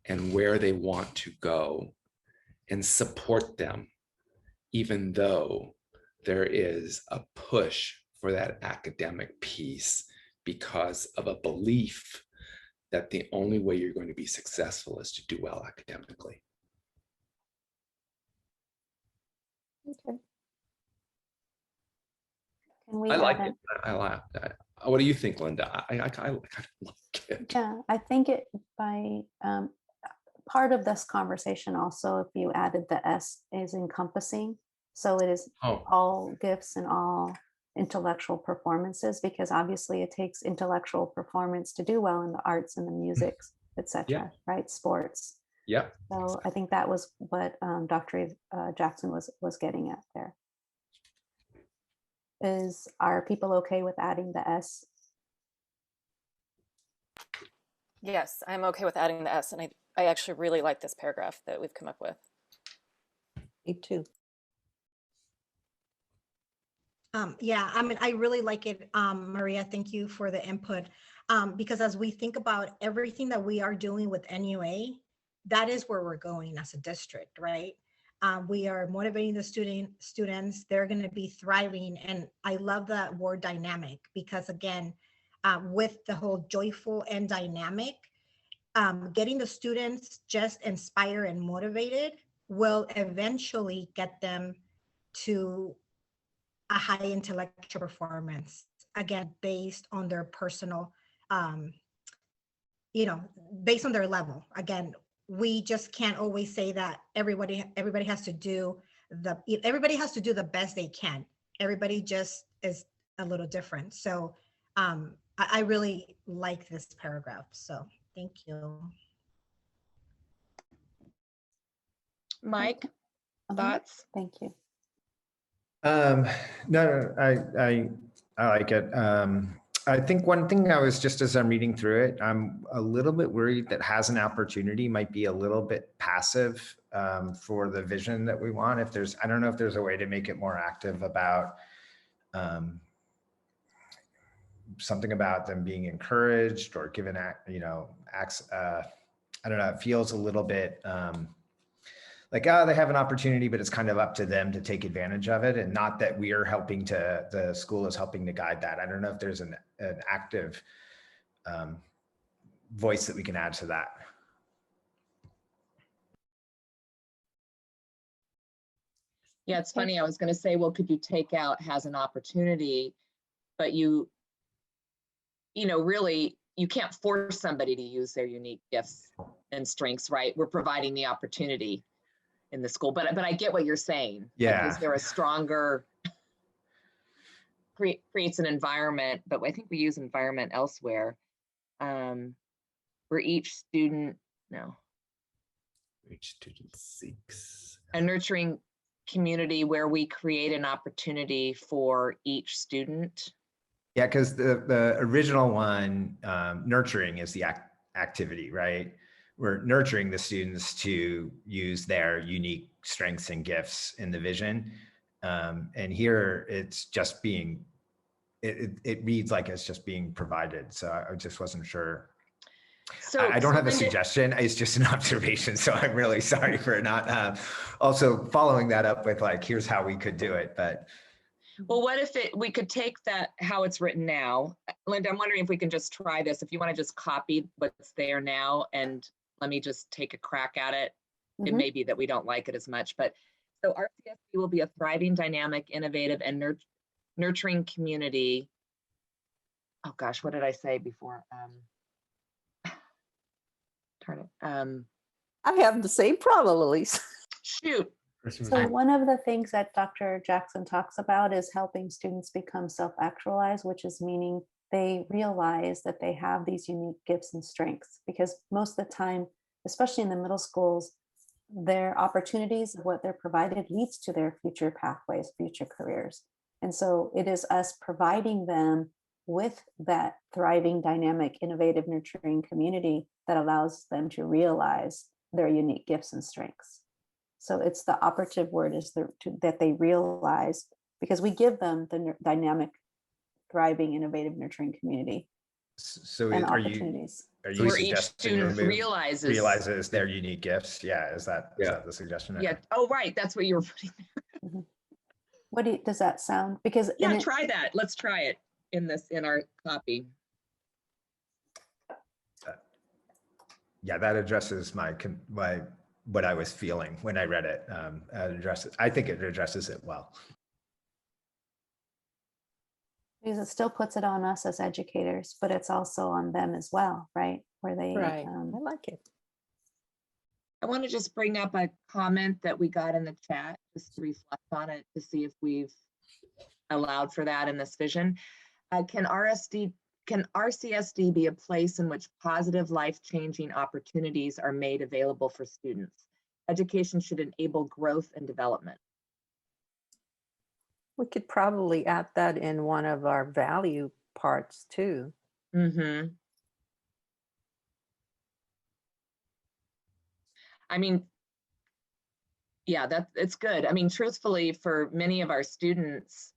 Speaker 5: and where they want to go, and support them, even though there is a push for that academic piece because of a belief that the only way you're going to be successful is to do well academically.
Speaker 3: Okay.
Speaker 6: Can we
Speaker 5: I like
Speaker 6: add
Speaker 5: it. I like that. What do you think, Linda? I kind of like it.
Speaker 6: Yeah, I think it by part of this conversation also, if you added the S, is encompassing. So it is all gifts and all intellectual performances, because obviously it takes intellectual performance to do well in the arts and the music, etc. Right? Sports.
Speaker 5: Yeah.
Speaker 6: So I think that was what Dr. Jackson was getting at there. Are people okay with adding the S?
Speaker 4: Yes, I'm okay with adding the S, and I actually really like this paragraph that we've come up with.
Speaker 3: Me too.
Speaker 8: Yeah, I mean, I really like it, Maria. Thank you for the input. Because as we think about everything that we are doing with NUA, that is where we're going as a district, right? We are motivating the students. They're going to be thriving. And I love that word dynamic, because again, with the whole joyful and dynamic, getting the students just inspired and motivated will eventually get them to a high intellectual performance, again, based on their personal, you know, based on their level. Again, we just can't always say that everybody has to do the best they can. Everybody just is a little different. So I really like this paragraph. So thank you.
Speaker 1: Mike,
Speaker 6: Mhm.
Speaker 1: thoughts?
Speaker 6: Thank you.
Speaker 7: No, I like it. I think one thing I was just as I'm reading through it, I'm a little bit worried that has an opportunity might be a little bit passive for the vision that we want. If there's, I don't know if there's a way to make it more active about something about them being encouraged or given, you know, acts. I don't know. It feels a little bit like, oh, they have an opportunity, but it's kind of up to them to take advantage of it. And not that we are helping to, the school is helping to guide that. I don't know if there's an active voice that we can add to that.
Speaker 1: Yeah, it's funny. I was going to say, well, could you take out has an opportunity, but you know, really, you can't force somebody to use their unique gifts and strengths, right? We're providing the opportunity in the school, but I get what you're saying.
Speaker 7: Yeah.
Speaker 1: Like, is there a stronger, creates an environment, but I think we use environment elsewhere, where each student,
Speaker 5: Each student seeks.
Speaker 1: a nurturing community where we create an opportunity for each student.
Speaker 7: Yeah, because the original one, nurturing is the activity, right? We're nurturing the students to use their unique strengths and gifts in the vision. And here it's just being, it reads like it's just being provided. So I just wasn't sure.
Speaker 1: So
Speaker 7: I don't have a
Speaker 1: Linda,
Speaker 7: suggestion. It's just an observation. So I'm really sorry for not also following that up with like, here's how we could do it. But
Speaker 1: well, what if we could take that, how it's written now? Linda, I'm wondering if we can just try this. If you want to just copy what's there now and let me just take a crack at it. It may be that we don't like it as much, but so RCSD will be a thriving, dynamic, innovative, and nurturing community. Oh gosh, what did I say before? Turn it.
Speaker 3: I have the same problem, Elise.
Speaker 1: Shoot.
Speaker 6: So one of the things that Dr. Jackson talks about is helping students become self-actualized, which is meaning they realize that they have these unique gifts and strengths, because most of the time, especially in the middle schools, their opportunities of what they're provided leads to their future pathways, future careers. And so it is us providing them with that thriving, dynamic, innovative, nurturing community that allows them to realize their unique gifts and strengths. So it's the operative word is that they realize, because we give them the dynamic, thriving, innovative, nurturing community.
Speaker 7: So
Speaker 6: and
Speaker 7: are
Speaker 6: opportunities.
Speaker 7: you
Speaker 1: Where each
Speaker 7: suggesting
Speaker 1: student
Speaker 7: remove
Speaker 1: realizes
Speaker 7: their unique gifts? Yeah, is that the suggestion?
Speaker 1: Yeah.
Speaker 7: Okay.
Speaker 1: Oh, right. That's what you were putting there.
Speaker 6: What does that sound? Because
Speaker 1: yeah, try that. Let's try it in our copy.
Speaker 7: Yeah, that addresses my what I was feeling when I read it. I think it addresses it well.
Speaker 6: Because it still puts it on us as educators, but it's also on them as well, right? Where they,
Speaker 3: Right. I like it.
Speaker 1: I want to just bring up a comment that we got in the chat, just to reflect on it, to see if we've allowed for that in this vision. Can RCSD be a place in which positive, life-changing opportunities are made available for students? Education should enable growth and development.
Speaker 3: We could probably add that in one of our value parts too.
Speaker 1: Mm-hmm. I mean, yeah, it's good. I mean, truthfully, for many of our students,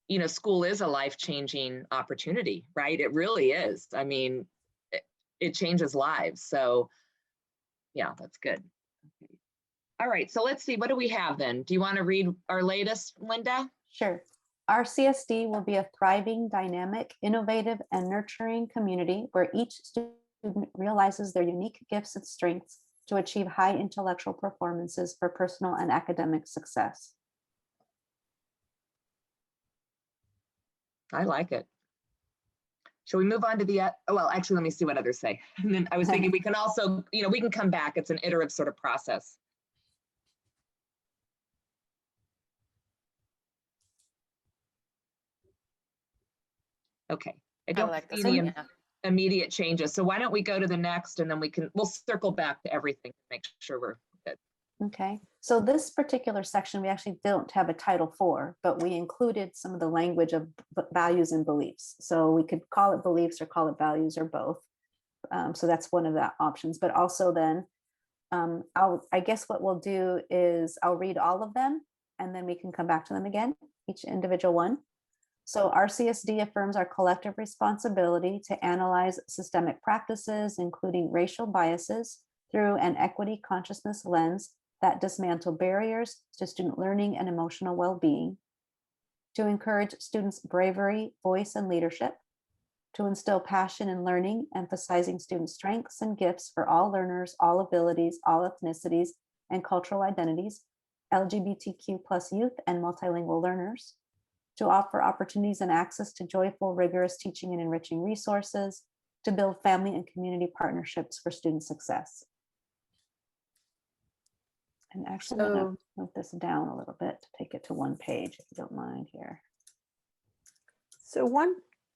Speaker 1: you know, school is a life-changing opportunity, right? It really is. I mean, it changes lives. So Yeah, that's good. Okay. All right, so let's see, what do we have then? Do you want to read our latest, Linda?
Speaker 6: Sure. Rcsd will be a thriving, dynamic, innovative, and nurturing community where each student realizes their unique gifts and strengths to achieve high intellectual performances for personal and academic success.
Speaker 1: I like it. Shall we move on to the, well, actually, let me see what others say. And then I was thinking we can also, we can come back. It's an iterative sort of process. Okay, I don't
Speaker 4: like
Speaker 1: see
Speaker 4: this
Speaker 1: any
Speaker 4: one, yeah.
Speaker 1: immediate changes. So why don't we go to the next and then we'll circle back to everything to make sure we're good.
Speaker 6: Okay, so this particular section, we actually don't have a title for, but we included some of the language of values and beliefs. So we could call it beliefs or call it values or both. So that's one of the options, but also then I guess what we'll do is I'll read all of them and then we can come back to them again, each individual one. So RCSD affirms our collective responsibility to analyze systemic practices, including racial biases, through an equity consciousness lens that dismantle barriers to student learning and emotional well-being, to encourage students' bravery, voice, and leadership, to instill passion in learning, emphasizing student strengths and gifts for all learners, all abilities, all ethnicities, and cultural identities, LGBTQ+ youth and multilingual learners, to offer opportunities and access to joyful, rigorous teaching and enriching resources, to build family and community partnerships for student success. And actually, I'm going to move this down a little bit to take it to one page, if you don't mind here.
Speaker 3: So one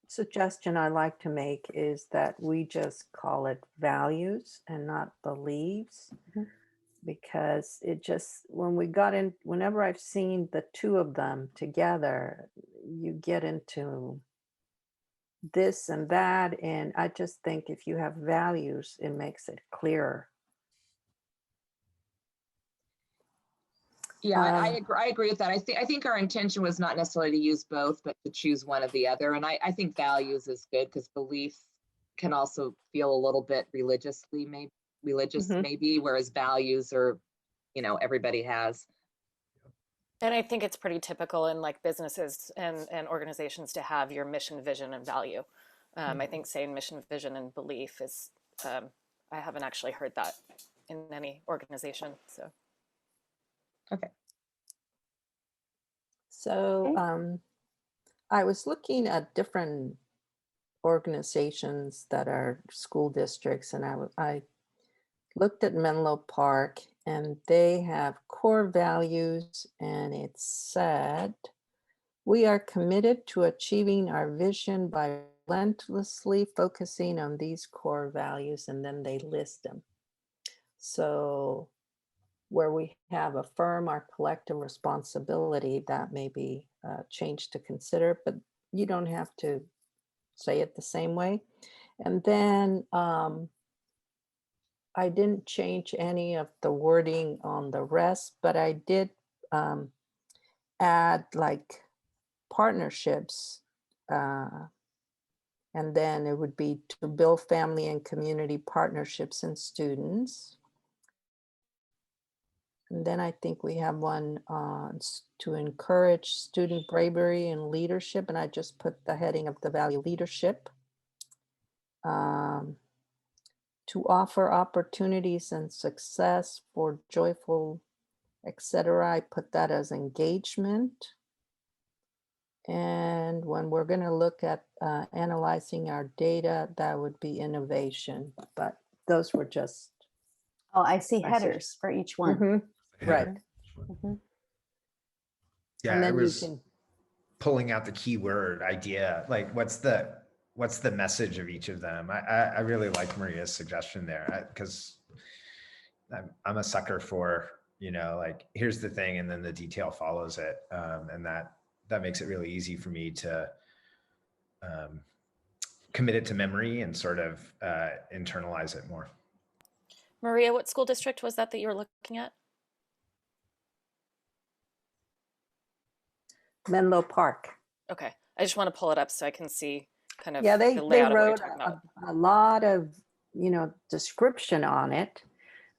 Speaker 3: suggestion I like to make is that we just call it values and not beliefs.
Speaker 6: Mhm.
Speaker 3: Because it just, whenever I've seen the two of them together, you get into this and that. And I just think if you have values, it makes it clearer.
Speaker 1: Yeah, I agree with that. I think our intention was not necessarily to use both, but to choose one or the other. And I think values is good because belief can also feel a little bit religious, maybe, whereas values are, everybody has.
Speaker 4: And I think it's pretty typical in like businesses and organizations to have your mission, vision, and value. I think saying mission, vision, and belief is, I haven't actually heard that in any organization, so.
Speaker 1: Okay.
Speaker 3: So I was looking at different organizations that are school districts, and I looked at Menlo Park, and they have core values, and it said, "We are committed to achieving our vision by relentlessly focusing on these core values," and then they list them. So where we have affirm our collective responsibility, that may be a change to consider, but you don't have to say it the same way. And then I didn't change any of the wording on the rest, but I did add like partnerships. And then it would be to build family and community partnerships in students. And then I think we have one to encourage student bravery and leadership. And I just put the heading of the value leadership. To offer opportunities and success for joyful, etc. I put that as engagement. And when we're going to look at analyzing our data, that would be innovation. But those were just.
Speaker 6: Oh, I see headers for each one.
Speaker 3: Mm-hmm. Right.
Speaker 6: Mm-hmm.
Speaker 7: Yeah, I was pulling out the keyword idea. Like, what's the message of each of them? I really like Maria's suggestion there, because I'm a sucker for, like, here's the thing, and then the detail follows it, and that makes it really easy for me to commit it to memory and sort of internalize it more.
Speaker 4: Maria, what school district was that you were looking at?
Speaker 3: Menlo Park.
Speaker 4: Okay, I just want to pull it up so I can see kind of
Speaker 3: they
Speaker 4: the layout of what you're
Speaker 3: wrote
Speaker 4: talking about.
Speaker 3: a lot of description on it,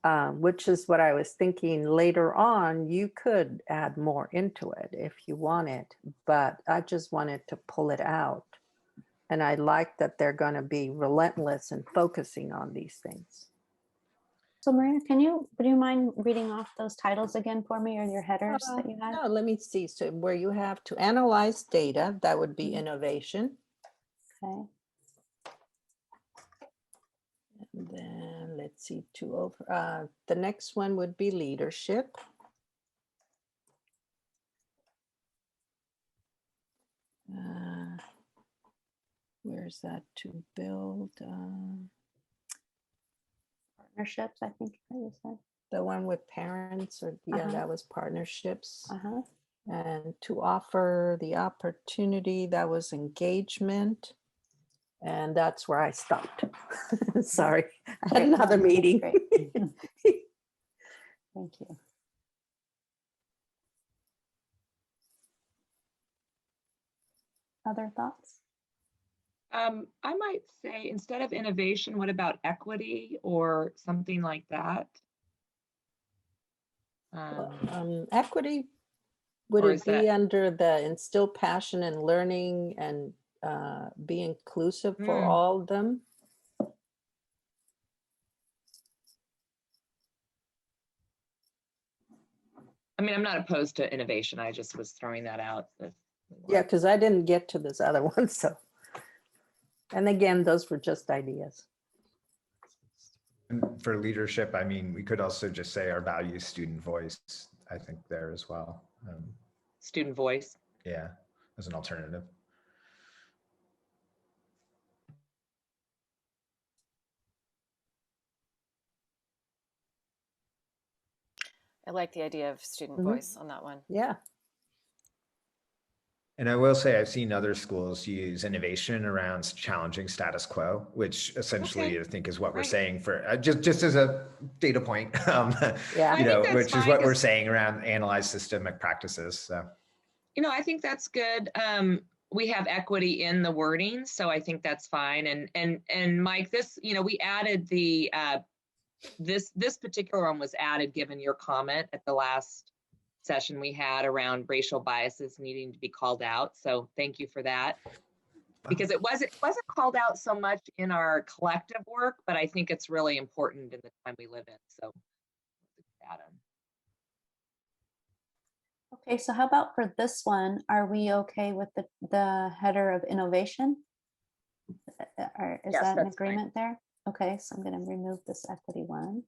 Speaker 3: which is what I was thinking later on, you could add more into it if you wanted, but I just wanted to pull it out. And I like that they're going to be relentless in focusing on these things.
Speaker 6: So Maria, would you mind reading off those titles again for me, or your headers that you had?
Speaker 3: No, let me see. So where you have to analyze data, that would be innovation.
Speaker 6: Okay.
Speaker 3: And then let's see, the next one would be leadership. Where's that to build?
Speaker 6: Partnerships, I think you said.
Speaker 3: The one with parents, or yeah, that was partnerships.
Speaker 6: Uh-huh.
Speaker 3: And to offer the opportunity, that was engagement. And that's where I stopped. Sorry, I had
Speaker 6: Great.
Speaker 3: another
Speaker 6: No, that's
Speaker 3: meeting.
Speaker 6: great. Thank you. Other thoughts?
Speaker 1: I might say instead of innovation, what about equity or something like that?
Speaker 3: Equity, would
Speaker 1: Or
Speaker 3: it
Speaker 1: is
Speaker 3: be
Speaker 1: that-
Speaker 3: under the instill passion and learning and be inclusive for all of them?
Speaker 1: I mean, I'm not opposed to innovation. I just was throwing that out.
Speaker 3: Yeah, because I didn't get to this other one. So, and again, those were just ideas.
Speaker 7: And for leadership, I mean, we could also just say our values, student voice, I think there as well.
Speaker 1: Student voice.
Speaker 7: Yeah, as an alternative.
Speaker 4: I like the idea of student voice on that one.
Speaker 3: Yeah.
Speaker 7: And I will say I've seen other schools use innovation around challenging status quo, which essentially I think is what we're saying for just as a data point,
Speaker 3: Yeah.
Speaker 1: I think that's
Speaker 7: which is
Speaker 1: fine,
Speaker 7: what we're
Speaker 1: 'cause-
Speaker 7: saying around analyze systemic practices. So.
Speaker 1: I think that's good. We have equity in the wording, so I think that's fine. And Mike, this, we added the this particular one was added given your comment at the last session we had around racial biases needing to be called out. So thank you for that. Because it wasn't called out so much in our collective work, but I think it's really important in the time we live in. So
Speaker 6: Okay, so how about for this one, are we okay with the header of innovation? Is
Speaker 1: Yes,
Speaker 6: that an
Speaker 1: that's
Speaker 6: agreement there? Okay, so I'm going to remove this equity one.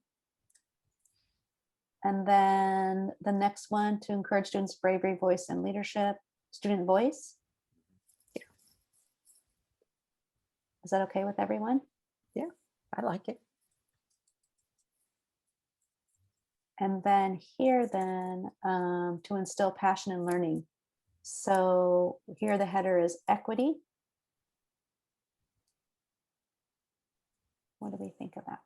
Speaker 6: And then the next one, to encourage students' bravery, voice, and leadership, student voice. Is that okay with everyone?
Speaker 3: Yeah, I like it.
Speaker 6: And then here, to instill passion and learning. So here the header is equity. What do we think of that?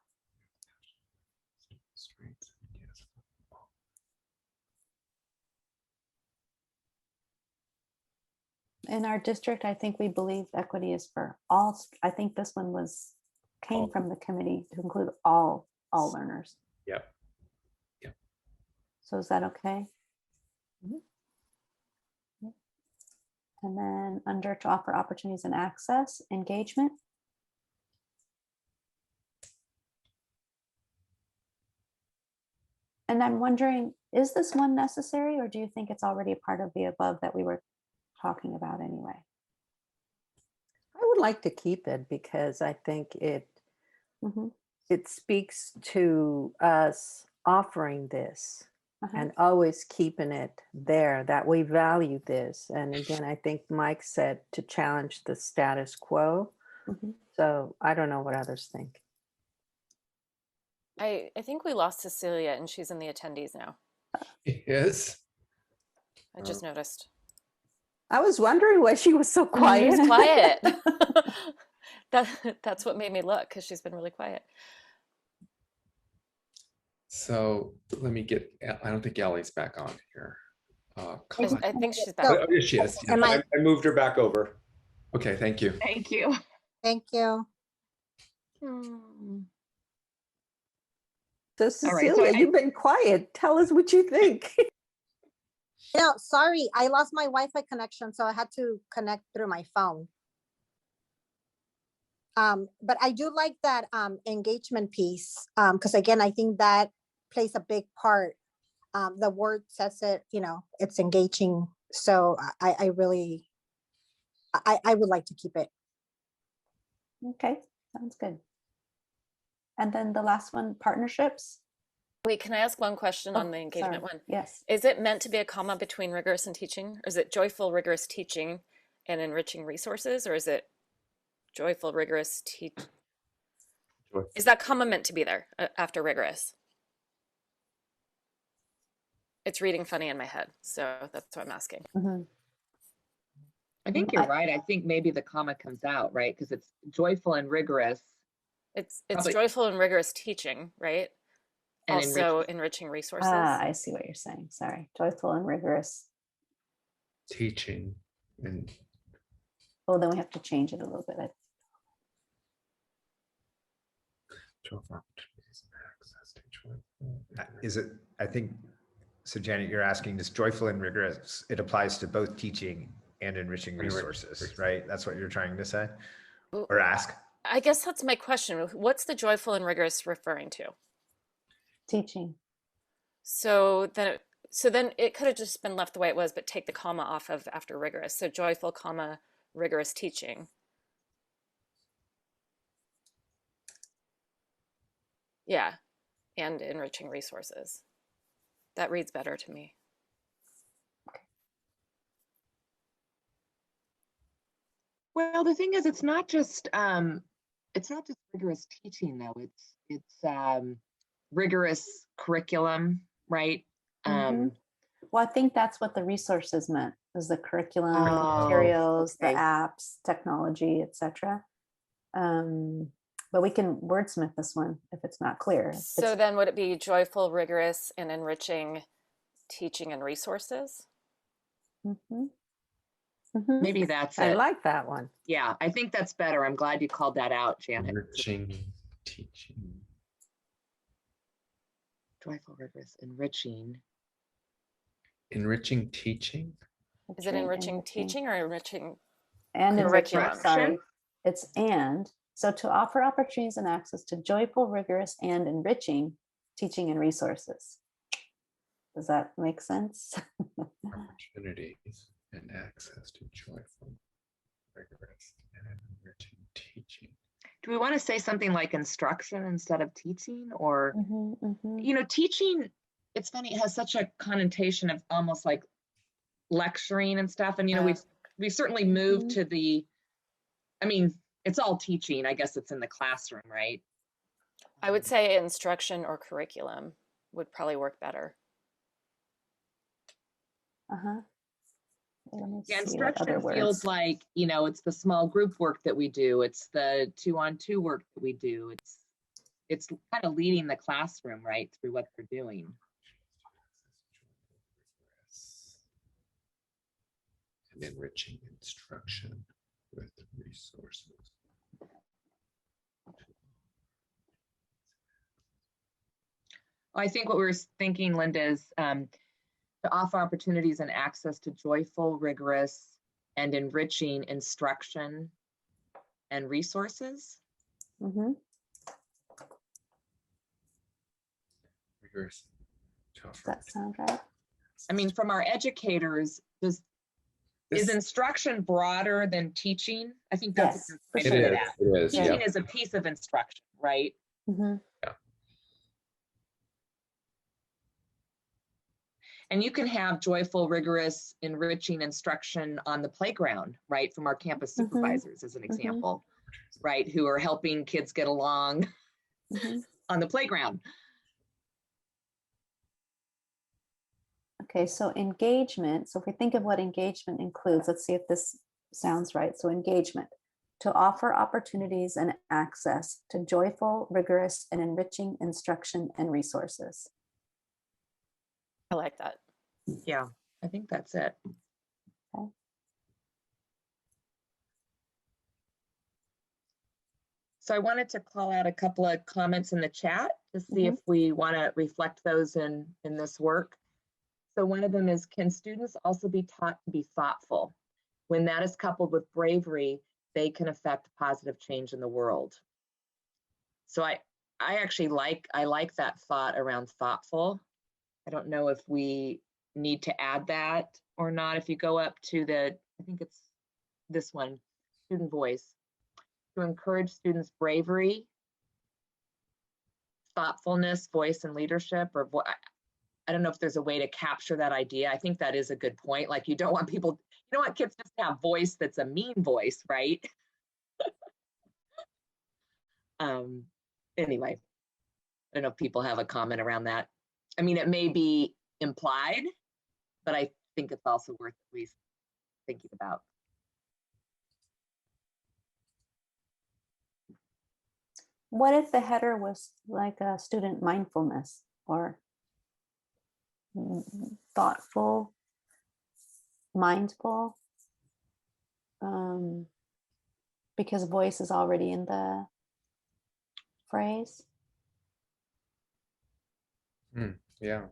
Speaker 6: In our district, I think we believe equity is for all. I think this one came from the committee to include all learners.
Speaker 5: Yep. Yep.
Speaker 6: So is that okay? And then under to offer opportunities and access, engagement. And I'm wondering, is this one necessary, or do you think it's already a part of the above that we were talking about anyway?
Speaker 3: I would like to keep it because I think it speaks to us offering this and always keeping it there, that we value this. And again, I think Mike said to challenge the status quo. So I don't know what others think.
Speaker 4: I think we lost Cecilia and she's in the attendees now.
Speaker 5: Yes.
Speaker 4: I just noticed.
Speaker 3: I was wondering why she was so quiet.
Speaker 4: She's quiet. That's what made me look, because she's been really quiet.
Speaker 5: So let me get, I don't think Ellie's back on here.
Speaker 4: I think she's back.
Speaker 5: Oh, yes, she is. Yeah.
Speaker 9: Am I-
Speaker 5: I moved her back over. Okay, thank you.
Speaker 1: thank you.
Speaker 9: Thank you.
Speaker 3: So
Speaker 1: All right, so
Speaker 3: Cecilia, you've been quiet. Tell us what you think.
Speaker 8: No, sorry, I lost my Wi-Fi connection, so I had to connect through my phone. But I do like that engagement piece, because again, I think that plays a big part. The word says it, it's engaging. So I really, I would like to keep it.
Speaker 6: Okay, sounds good. And then the last one, partnerships.
Speaker 4: Wait, can I ask one question on the engagement
Speaker 6: Sorry.
Speaker 4: one?
Speaker 6: Yes.
Speaker 4: Is it meant to be a comma between rigorous and teaching? Or is it joyful, rigorous teaching and enriching resources? Or is it joyful, rigorous teach? Is that comma meant to be there after rigorous? It's reading funny in my head, so that's what I'm asking.
Speaker 6: Mm-hmm.
Speaker 1: I think you're right. I think maybe the comma comes out, right? Because it's joyful and rigorous.
Speaker 4: It's
Speaker 1: Probably-
Speaker 4: joyful and rigorous teaching, right?
Speaker 1: And
Speaker 4: Also enriching resources.
Speaker 6: Ah, I see what you're saying. Sorry. Joyful and rigorous.
Speaker 5: Teaching and
Speaker 6: Oh, then we have to change it a little bit.
Speaker 5: joyful opportunities and access to joyful.
Speaker 7: Is it, I think, so Janet, you're asking, is joyful and rigorous, it applies to both teaching and enriching resources, right? That's what you're trying to say or ask?
Speaker 4: I guess that's my question. What's the joyful and rigorous referring to?
Speaker 6: Teaching.
Speaker 4: So then it could have just been left the way it was, but take the comma off of after rigorous. So joyful, comma, rigorous teaching. Yeah, and enriching resources. That reads better to me.
Speaker 1: Well, the thing is, it's not just rigorous teaching though. It's rigorous curriculum, right?
Speaker 6: Mhm. Well, I think that's what the resources meant, is the curriculum,
Speaker 1: Oh,
Speaker 6: materials,
Speaker 1: okay.
Speaker 6: the apps, technology, etc. But we can wordsmith this one if it's not clear.
Speaker 4: So then would it be joyful, rigorous, and enriching teaching and resources?
Speaker 6: Mhm. Mhm.
Speaker 1: Maybe that's
Speaker 3: I
Speaker 1: it.
Speaker 3: like that one.
Speaker 1: Yeah, I think that's better. I'm glad you called that out, Janet.
Speaker 5: Enriching teaching.
Speaker 1: Joyful, rigorous, enriching.
Speaker 5: Enriching teaching.
Speaker 4: Is it enriching teaching or enriching?
Speaker 6: And enriching,
Speaker 4: curriculum?
Speaker 6: sorry. It's and. So to offer opportunities and access to joyful, rigorous, and enriching teaching and resources. Does that make sense?
Speaker 5: Opportunities and access to joyful, rigorous, and enriching teaching.
Speaker 1: Do we want to say something like instruction instead of teaching? Or,
Speaker 6: Mhm, mhm.
Speaker 1: teaching, it's funny, it has such a connotation of almost like lecturing and stuff. And, we've certainly moved to the, it's all teaching. I guess it's in the classroom, right?
Speaker 4: I would say instruction or curriculum would probably work better.
Speaker 6: Uh-huh. Let me
Speaker 1: Yeah,
Speaker 6: see what other
Speaker 1: instruction
Speaker 6: words.
Speaker 1: feels like, it's the small group work that we do. It's the 2-on-2 work that we do. It's kind of leading the classroom, right, through what they're doing.
Speaker 5: And enriching instruction with resources.
Speaker 1: I think what we were thinking, Linda, is to offer opportunities and access to joyful, rigorous, and enriching instruction and resources.
Speaker 6: Mhm.
Speaker 5: Rigorous.
Speaker 6: Does that sound right?
Speaker 1: From our educators, is instruction broader than teaching? I think that's
Speaker 6: Yes,
Speaker 1: what
Speaker 6: for
Speaker 1: you're
Speaker 6: sure.
Speaker 1: trying to get at.
Speaker 5: It is.
Speaker 1: Teaching
Speaker 5: Yeah.
Speaker 1: is a piece of instruction, right?
Speaker 6: Mhm.
Speaker 1: And you can have joyful, rigorous, enriching instruction on the playground, right? From our campus supervisors, as an example, right? Who are helping kids get along on the playground.
Speaker 6: Okay, so engagement. So if we think of what engagement includes, let's see if this sounds right. So engagement, to offer opportunities and access to joyful, rigorous, and enriching instruction and resources.
Speaker 4: I like that.
Speaker 1: Yeah, I think that's it.
Speaker 6: Okay.
Speaker 1: So I wanted to call out a couple of comments in the chat to see if we want to reflect those in this work. So one of them is, can students also be taught to be thoughtful? When that is coupled with bravery, they can affect positive change in the world. So I actually like that thought around thoughtful. I don't know if we need to add that or not. If you go up to the, I think it's this one, student voice, to encourage students' bravery, thoughtfulness, voice, and leadership, or I don't know if there's a way to capture that idea. I think that is a good point. Like, you don't want people, you don't want kids just to have voice that's a mean voice, right? Anyway, I don't know if people have a comment around that. I mean, it may be implied, but I think it's also worth at least thinking about.
Speaker 6: What if the header was like a student mindfulness or thoughtful, mindful? Because voice is already in the phrase.
Speaker 5: Yeah.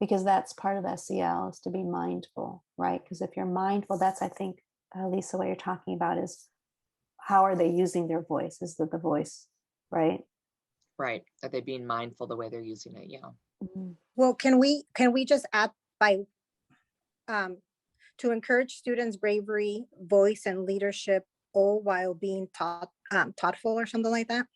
Speaker 6: Because that's part of SEL, is to be mindful, right? Because if you're mindful, that's, I think, Lisa, what you're talking about is how are they using their voice? Is that the voice, right?
Speaker 1: Right. Are they being mindful the way they're using it? Yeah.
Speaker 8: Well, can we just add by to encourage students' bravery, voice, and leadership, all while being thoughtful or something like that?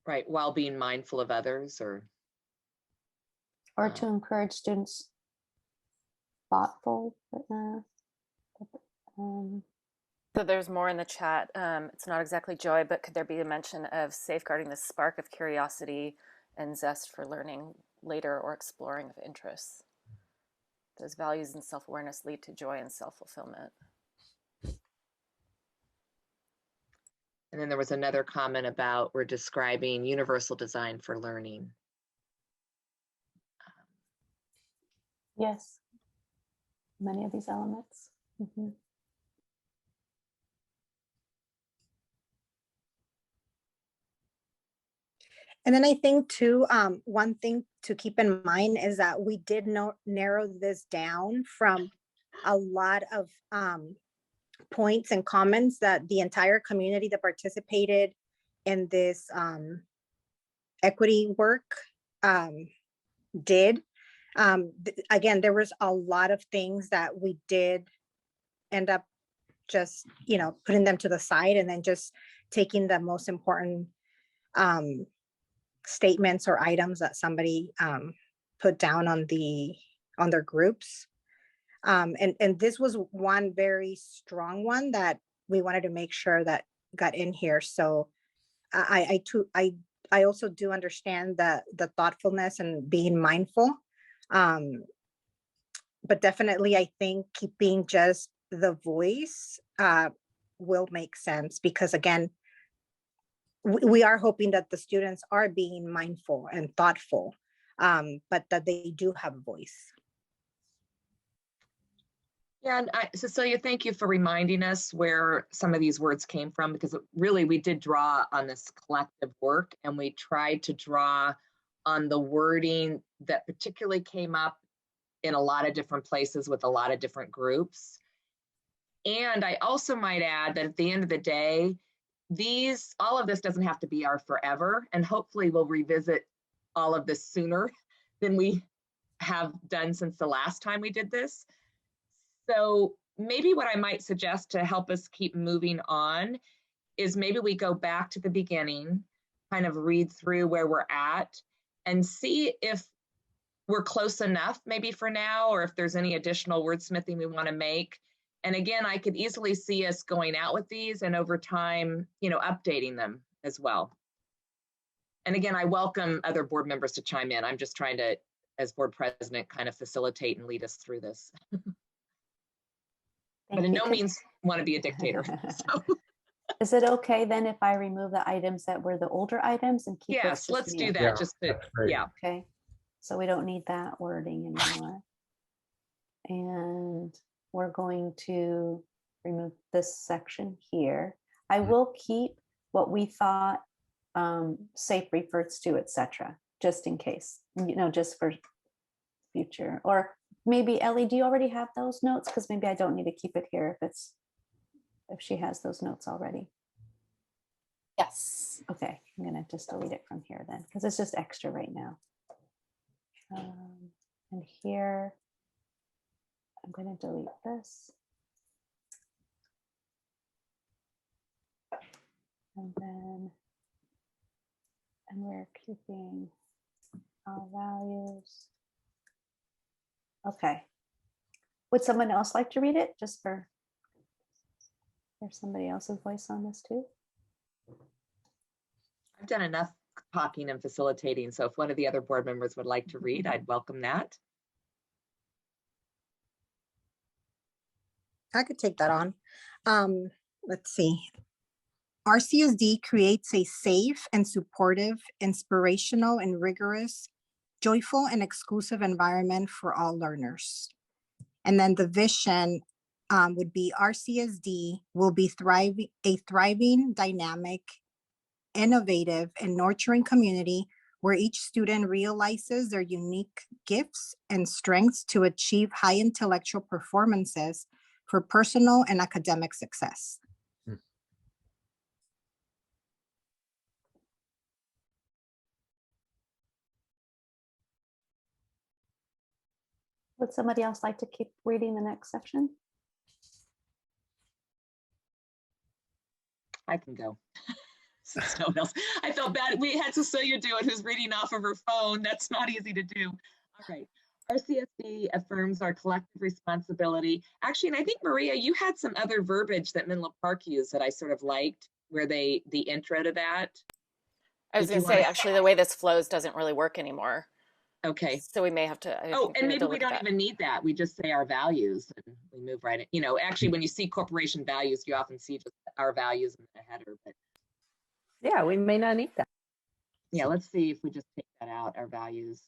Speaker 1: Right. While being mindful of others, or
Speaker 6: to encourage students thoughtful.
Speaker 4: So there's more in the chat. It's not exactly joy, but could there be a mention of safeguarding the spark of curiosity and zest for learning later, or exploring of interests? Those values and self-awareness lead to joy and self-fulfillment.
Speaker 1: And then there was another comment about, we're describing universal design for learning.
Speaker 6: Yes. Many of these elements.
Speaker 8: And then I think too, one thing to keep in mind is that we did narrow this down from a lot of points and comments that the entire community that participated in this equity work did. Again, there was a lot of things that we did end up just, putting them to the side and then just taking the most important statements or items that somebody put down on their groups. And this was one very strong one that we wanted to make sure that got in here. So I also do understand the thoughtfulness and being mindful. But definitely, I think keeping just the voice will make sense, because again, we are hoping that the students are being mindful and thoughtful, but that they do have a voice.
Speaker 1: Yeah, and Cecilia, thank you for reminding us where some of these words came from, because really we did draw on this collective work, and we tried to draw on the wording that particularly came up in a lot of different places with a lot of different groups. And I also might add that at the end of the day, all of this doesn't have to be our forever, and hopefully we'll revisit all of this sooner than we have done since the last time we did this. So maybe what I might suggest to help us keep moving on is maybe we go back to the beginning, kind of read through where we're at, and see if we're close enough maybe for now, or if there's any additional wordsmithing we want to make. And again, I could easily see us going out with these and over time, updating them as well. And again, I welcome other board members to chime in. I'm just trying to, as board president, kind of facilitate and lead us through this. But in no means want to be a dictator. So.
Speaker 6: Is it okay then if I remove the items that were the older items and keep what's
Speaker 1: Yes,
Speaker 6: just
Speaker 1: let's do
Speaker 6: new?
Speaker 1: that.
Speaker 5: Yeah,
Speaker 1: Just to,
Speaker 5: that's great.
Speaker 1: yeah.
Speaker 6: Okay, so we don't need that wording anymore. And we're going to remove this section here. I
Speaker 5: Mhm.
Speaker 6: will keep what we thought safe refers to, etc., just in case, just for future. Or maybe Ellie, do you already have those notes? Because maybe I don't need to keep it here if she has those notes already.
Speaker 2: Yes.
Speaker 6: Okay, I'm gonna just delete it from here then, because it's just extra right now. And here, I'm gonna delete this. And we're keeping our values. Okay. Would someone else like to read it, just for there's somebody else's voice on this too?
Speaker 1: I've done enough talking and facilitating, so if one of the other board members would like to read, I'd welcome that.
Speaker 8: I could take that on. Let's see. RCSD creates a safe and supportive, inspirational and rigorous, joyful and exclusive environment for all learners. And then the vision would be RCSD will be a thriving, dynamic, innovative, and nurturing community where each student realizes their unique gifts and strengths to achieve high intellectual performances for personal and academic success.
Speaker 6: Would somebody else like to keep reading the next section?
Speaker 1: I can go. Since no one else. I felt bad. We had Cecilia do it, who's reading off of her phone. That's not easy to do. All right. RCSD affirms our collective responsibility. Actually, and I think, Maria, you had some other verbiage that Menlo Park used that I sort of liked, where the intro to that.
Speaker 4: I was
Speaker 1: Did
Speaker 4: going
Speaker 1: you
Speaker 4: to say,
Speaker 1: wanna-
Speaker 4: actually, the way this flows doesn't really work anymore.
Speaker 1: Okay.
Speaker 4: So we may have to. I
Speaker 1: Oh,
Speaker 4: think
Speaker 1: and
Speaker 4: need
Speaker 1: maybe
Speaker 4: to
Speaker 1: we
Speaker 4: look at
Speaker 1: don't
Speaker 4: that.
Speaker 1: even need that. We just say our values and we move right in. You know, actually, when you see corporation values, you often see just our values in the header. But
Speaker 3: Yeah, we may not need that.
Speaker 1: yeah, let's see if we just take that out, our values.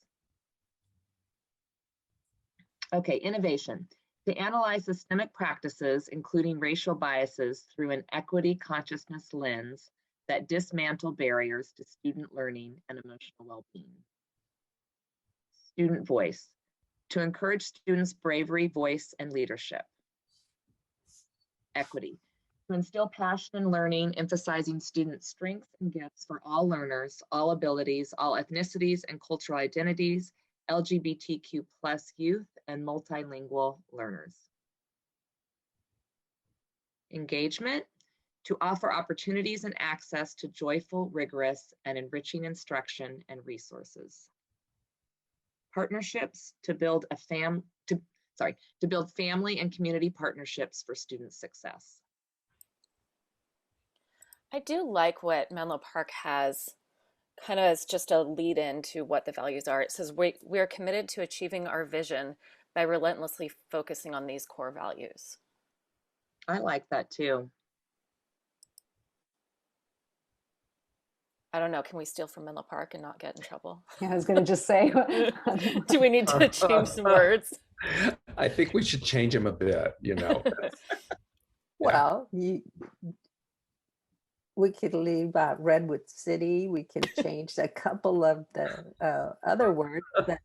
Speaker 1: Okay, innovation. To analyze systemic practices, including racial biases, through an equity consciousness lens that dismantle barriers to student learning and emotional well-being. Student voice. To encourage students' bravery, voice, and leadership. Equity. To instill passion in learning, emphasizing students' strengths and gifts for all learners, all abilities, all ethnicities and cultural identities, LGBTQ+ youth, and multilingual learners. Engagement. To offer opportunities and access to joyful, rigorous, and enriching instruction and resources. Partnerships. To build to build family and community partnerships for student success.
Speaker 4: I do like what Menlo Park has kind of as just a lead in to what the values are. It says we are committed to achieving our vision by relentlessly focusing on these core values.
Speaker 1: I like that too.
Speaker 4: I don't know, can we steal from Menlo Park and not get in trouble?
Speaker 6: Yeah, I was going to just say.
Speaker 4: Do we need to change some words?
Speaker 5: I think we should change them a bit, you know.
Speaker 3: Well, we could leave out Redwood City. We can change a couple of the other words. But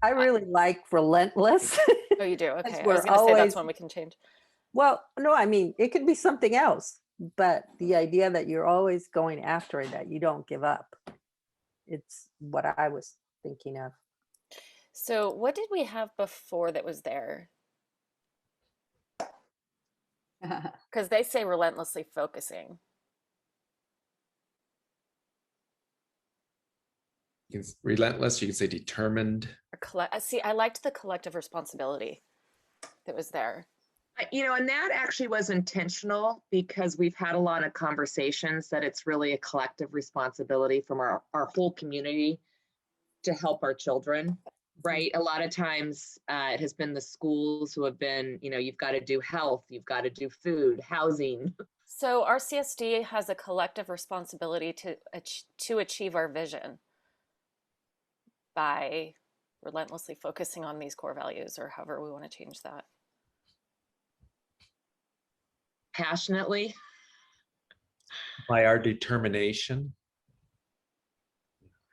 Speaker 3: I really like relentless.
Speaker 4: Oh, you do? Okay. I was
Speaker 3: we're
Speaker 4: going to say
Speaker 3: always-
Speaker 4: that's one we can change.
Speaker 3: Well, no, I mean, it could be something else, but the idea that you're always going after it, that you don't give up. It's what I was thinking of.
Speaker 4: So what did we have before that was there? Because they say relentlessly focusing.
Speaker 5: Relentless, you can say determined.
Speaker 4: See, I liked the collective responsibility that was there.
Speaker 1: You know, and that actually was intentional because we've had a lot of conversations that it's really a collective responsibility from our whole community to help our children. right? A lot of times it has been the schools who have been, you've got to do health, you've got to do food, housing.
Speaker 4: So Rcsd has a collective responsibility to achieve our vision by relentlessly focusing on these core values, or however we want to change that.
Speaker 1: Passionately.
Speaker 5: By our determination.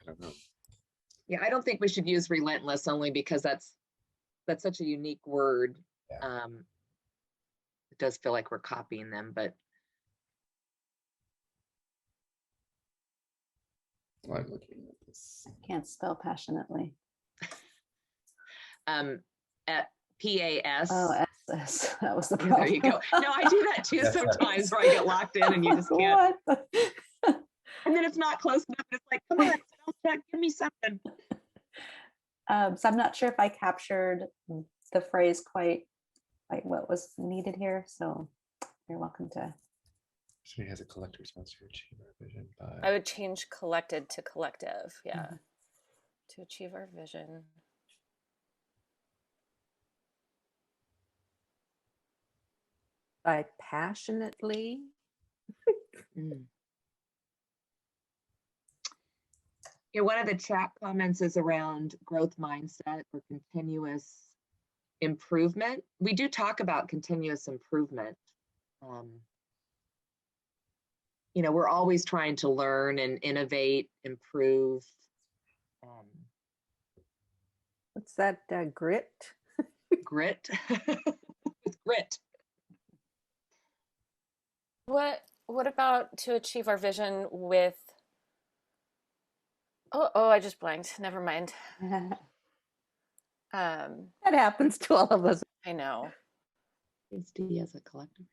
Speaker 5: I don't know.
Speaker 1: Yeah, I don't think we should use relentless, only because that's such a unique word.
Speaker 5: Yeah.
Speaker 1: It does feel like we're copying them, but
Speaker 5: I'm looking at this.
Speaker 6: I can't spell passionately.
Speaker 1: at PAS.
Speaker 6: Oh, SS. That was the
Speaker 1: Yeah,
Speaker 6: problem.
Speaker 1: there you go. No, I do that too
Speaker 5: Yes,
Speaker 1: sometimes, where I get locked in and you just can't.
Speaker 6: What?
Speaker 1: And then it's not close enough. It's like, come on, spell check, give me something.
Speaker 6: So I'm not sure if I captured the phrase quite like what was needed here. So you're welcome to.
Speaker 5: She has a collective responsibility to achieve our vision by.
Speaker 4: I would change collected to collective. Yeah. To achieve our vision.
Speaker 3: By passionately.
Speaker 1: Yeah, one of the chat comments is around growth mindset or continuous improvement. We do talk about continuous improvement. We're always trying to learn and innovate, improve.
Speaker 3: What's that? Grit?
Speaker 1: Grit. Grit.
Speaker 4: What about to achieve our vision with? Oh, I just blanked. Never mind.
Speaker 3: That happens to all of us.
Speaker 4: I know.
Speaker 1: SD as a collective.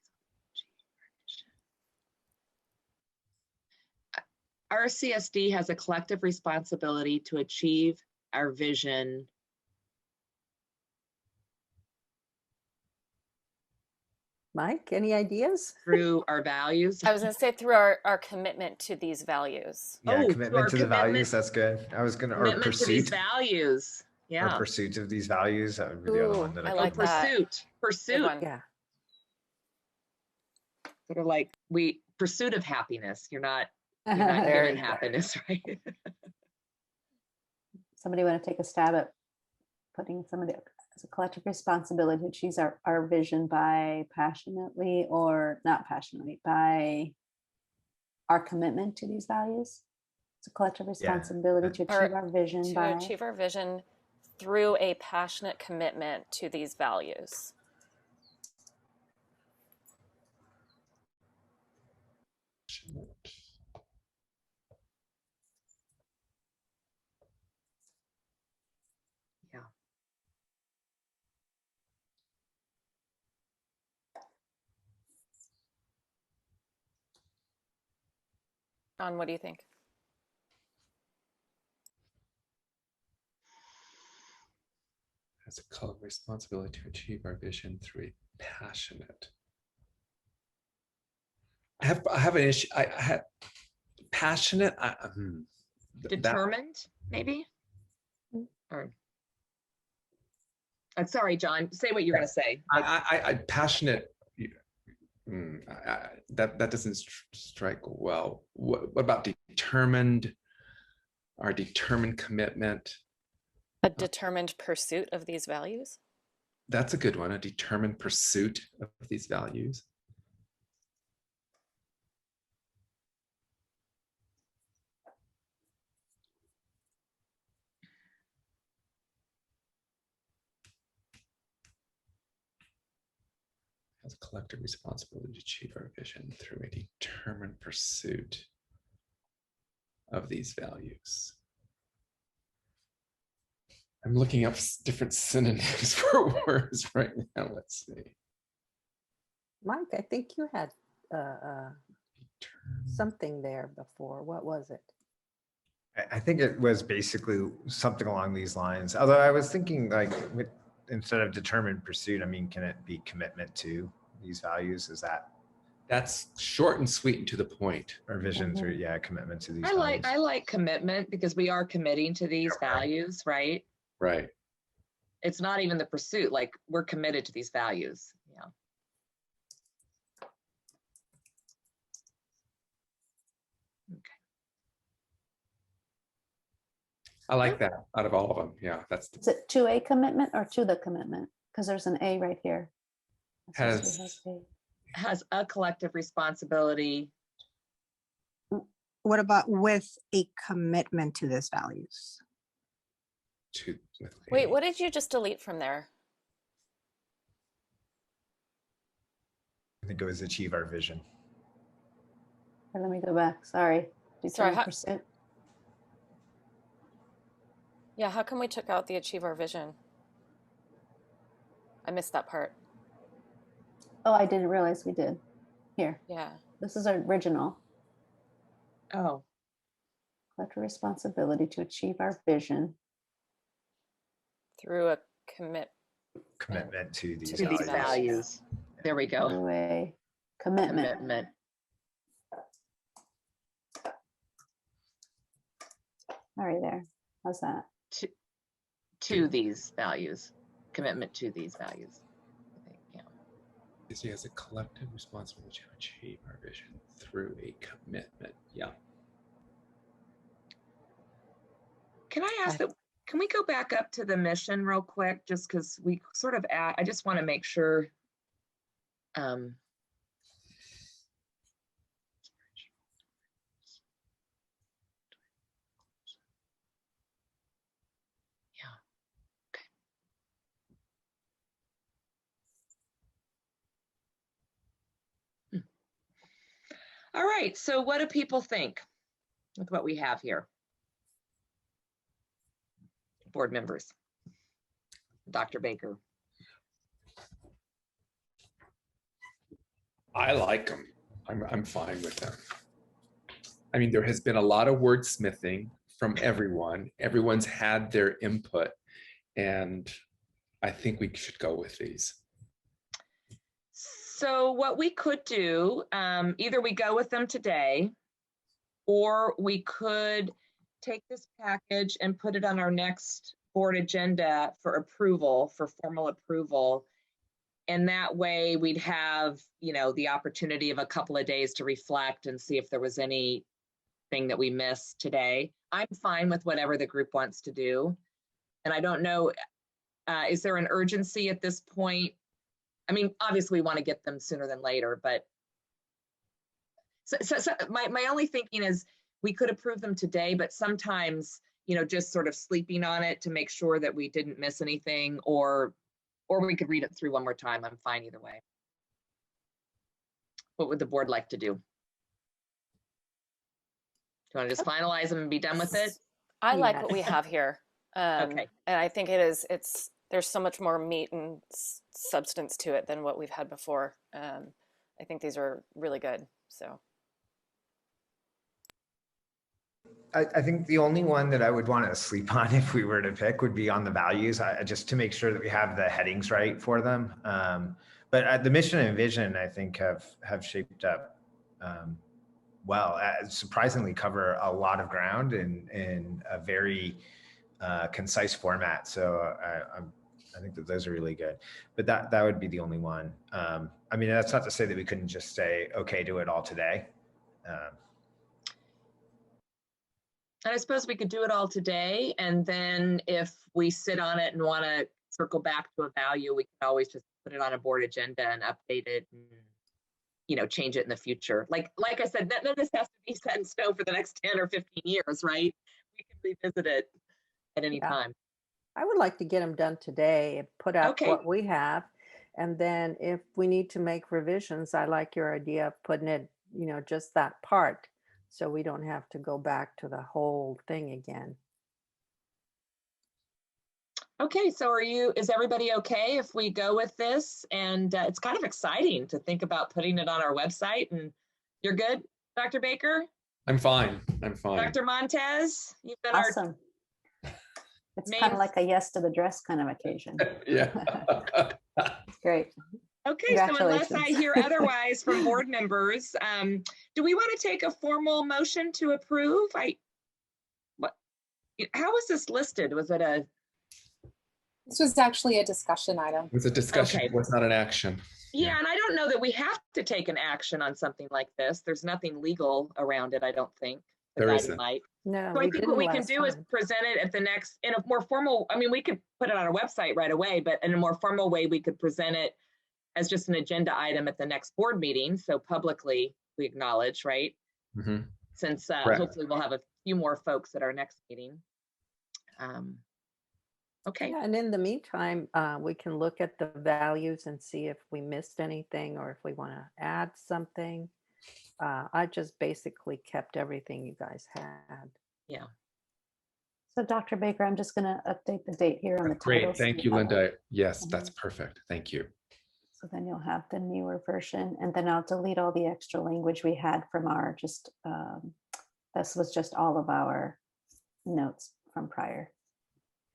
Speaker 1: RCSD has a collective responsibility to achieve our vision.
Speaker 3: Mike, any ideas?
Speaker 1: Through our values.
Speaker 4: I was going to say through our commitment to these values.
Speaker 7: Yeah,
Speaker 1: Oh,
Speaker 7: commitment to the values. That's good. I was gonna or
Speaker 1: commitment to these
Speaker 7: pursuit.
Speaker 1: values. Yeah.
Speaker 7: Or pursuit of these values. That would be the other
Speaker 4: Ooh,
Speaker 7: one that
Speaker 4: I
Speaker 7: I
Speaker 4: like
Speaker 7: could-
Speaker 4: that.
Speaker 1: Pursuit.
Speaker 4: Good
Speaker 1: Pursuit.
Speaker 4: one.
Speaker 3: Yeah.
Speaker 1: Sort of like pursuit of happiness. You're not
Speaker 6: There
Speaker 1: given
Speaker 6: you go.
Speaker 1: happiness, right?
Speaker 6: Somebody want to take a stab at putting somebody as a collective responsibility to achieve our vision by passionately or not passionately, by our commitment to these values? It's a collective responsibility to achieve our vision
Speaker 4: To
Speaker 6: by
Speaker 4: achieve our vision through a passionate commitment to these values.
Speaker 1: Yeah.
Speaker 4: Don, what do you think?
Speaker 5: Has a collective responsibility to achieve our vision through a passionate. I have an issue. I had passionate.
Speaker 1: Determined, maybe? Or sorry, John, say what you're going to say.
Speaker 5: I passionate. That doesn't strike well. What about determined? Our determined commitment.
Speaker 4: A determined pursuit of these values?
Speaker 5: That's a good one. A determined pursuit of these values. Has a collective responsibility to achieve our vision through a determined pursuit of these values. I'm looking up different synonyms for words right now. Let's see.
Speaker 3: Mike, I think you had something there before. What was it?
Speaker 7: I think it was basically something along these lines. Although I was thinking like instead of determined pursuit, I mean, can it be commitment to these values? Is that?
Speaker 5: That's short and sweet and to the point.
Speaker 7: Or vision through, yeah, commitment to these
Speaker 1: I
Speaker 7: values.
Speaker 1: like commitment because we are committing to these values, right?
Speaker 5: Right.
Speaker 1: it's not even the pursuit, like we're committed to these values. Yeah.
Speaker 5: I like that out of all of them. Yeah, that's
Speaker 6: Is it to a commitment or to the commitment? Because there's an A right here. It says
Speaker 5: has
Speaker 6: has A.
Speaker 1: Has a collective responsibility.
Speaker 8: What about with a commitment to these values?
Speaker 5: to. With
Speaker 4: Wait,
Speaker 5: a-
Speaker 4: what did you just delete from there?
Speaker 7: I think it was achieve our vision.
Speaker 6: Here, let me go back. Sorry.
Speaker 4: Sorry,
Speaker 6: Determine pursuit.
Speaker 4: Yeah, how come we took out the achieve our vision? I missed that part.
Speaker 6: Oh, I didn't realize we did. Here,
Speaker 4: Yeah.
Speaker 6: this is our original.
Speaker 1: Oh,
Speaker 6: Collective responsibility to achieve our vision.
Speaker 4: Through a commitment.
Speaker 7: Commitment to these
Speaker 1: to these
Speaker 7: values.
Speaker 1: values. There we go.
Speaker 6: Through a commitment.
Speaker 1: Commitment.
Speaker 6: All right, there. How's that?
Speaker 1: To these values. Commitment to these values. I think, yeah.
Speaker 5: He has a collective responsibility to achieve our vision through a commitment. Yeah.
Speaker 1: Can I ask that? Can we go back up to the mission real quick? Just because we sort of I just want to make sure. Yeah. Okay. All right. So what do people think with what we have here? Board members. Dr. Baker.
Speaker 5: I like them. I'm fine with them. I mean, there has been a lot of wordsmithing from everyone. Everyone's had their input, and I think we should go with these.
Speaker 1: So what we could do, either we go with them today, or we could take this package and put it on our next board agenda for approval, for formal approval. And that way we'd have, you know, the opportunity of a couple of days to reflect and see if there was anything that we missed today. I'm fine with whatever the group wants to do. And I don't know, is there an urgency at this point? I mean, obviously we want to get them sooner than later, but so my only thinking is we could approve them today, but sometimes, you know, just sort of sleeping on it to make sure that we didn't miss anything, or we could read it through one more time. I'm fine either way. What would the board like to do? Do you want to just finalize them and be done with it?
Speaker 4: I like
Speaker 3: Yeah.
Speaker 4: what we have here.
Speaker 1: Okay.
Speaker 4: And I think there's so much more meat and substance to it than what we've had before. I think these are really good. So.
Speaker 7: I think the only one that I would want to sleep on if we were to pick would be on the values, just to make sure that we have the headings right for them. But the mission and vision, I think, have shaped up well, surprisingly cover a lot of ground in a very concise format. So I think that those are really good, but that would be the only one. I mean, that's not to say that we couldn't just say, okay, do it all today.
Speaker 1: And I suppose we could do it all today. And then if we sit on it and want to circle back to a value, we can always just put it on a board agenda and update it and, you know, change it in the future. Like I said, none of this has to be set in stone for the next 10 or 15 years, right? We can revisit it at any time.
Speaker 3: I would like to get them done today and put out
Speaker 1: Okay.
Speaker 3: what we have. And then if we need to make revisions, I like your idea of putting it, you know, just that part, so we don't have to go back to the whole thing again.
Speaker 1: Okay, so is everybody okay if we go with this? And it's kind of exciting to think about putting it on our website. And you're good, Dr. Baker?
Speaker 5: I'm fine. I'm fine.
Speaker 1: Dr. Montez, you've been
Speaker 6: Awesome. It's kind of like a yes to the dress kind of occasion.
Speaker 5: Yeah.
Speaker 6: Great.
Speaker 1: Okay, so unless I
Speaker 6: Congratulations.
Speaker 1: hear otherwise from board members, do we want to take a formal motion to approve? How was this listed? Was it
Speaker 2: This was actually a discussion item.
Speaker 5: It was a discussion,
Speaker 1: Okay.
Speaker 5: it was not an action.
Speaker 1: Yeah, and I don't know that we have to take an action on something like this. There's nothing legal around it, I don't think. The
Speaker 5: There
Speaker 1: guiding
Speaker 5: isn't.
Speaker 1: light.
Speaker 3: No,
Speaker 1: So I think
Speaker 3: didn't
Speaker 1: what we can
Speaker 3: last
Speaker 1: do is
Speaker 3: time.
Speaker 1: present it at the next, in a more formal, I mean, we could put it on our website right away, but in a more formal way, we could present it as just an agenda item at the next board meeting. So publicly we acknowledge, right?
Speaker 5: Mhm.
Speaker 1: Since
Speaker 5: Correct.
Speaker 1: hopefully we'll have a few more folks at our next meeting. Okay.
Speaker 3: Yeah, and in the meantime, we can look at the values and see if we missed anything or if we want to add something. I just basically kept everything you guys had.
Speaker 1: Yeah.
Speaker 6: So Dr. Baker, I'm just going to update the date here on the title.
Speaker 5: Great, thank you, Linda. Yes, that's perfect. Thank you.
Speaker 6: So then you'll have the newer version, and then I'll delete all the extra language we had from our this was just all of our notes from prior.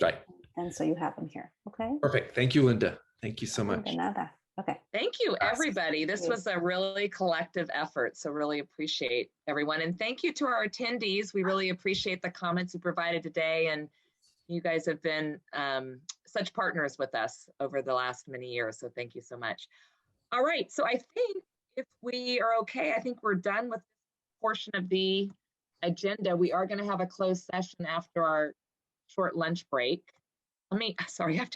Speaker 5: Right.
Speaker 6: And so you have them here. Okay.
Speaker 5: Perfect. Thank you, Linda. Thank you so much.
Speaker 6: De nada. Okay.
Speaker 1: Thank you,
Speaker 5: Yes.
Speaker 1: everybody. This was a really collective effort, so really appreciate everyone. And thank you to our attendees. We really appreciate the comments you provided today, and you guys have been such partners with us over the last many years, so thank you so much. All right, so I think if we are okay, I think we're done with this portion of the agenda. We are going to have a closed session after our short lunch break. Sorry, I have to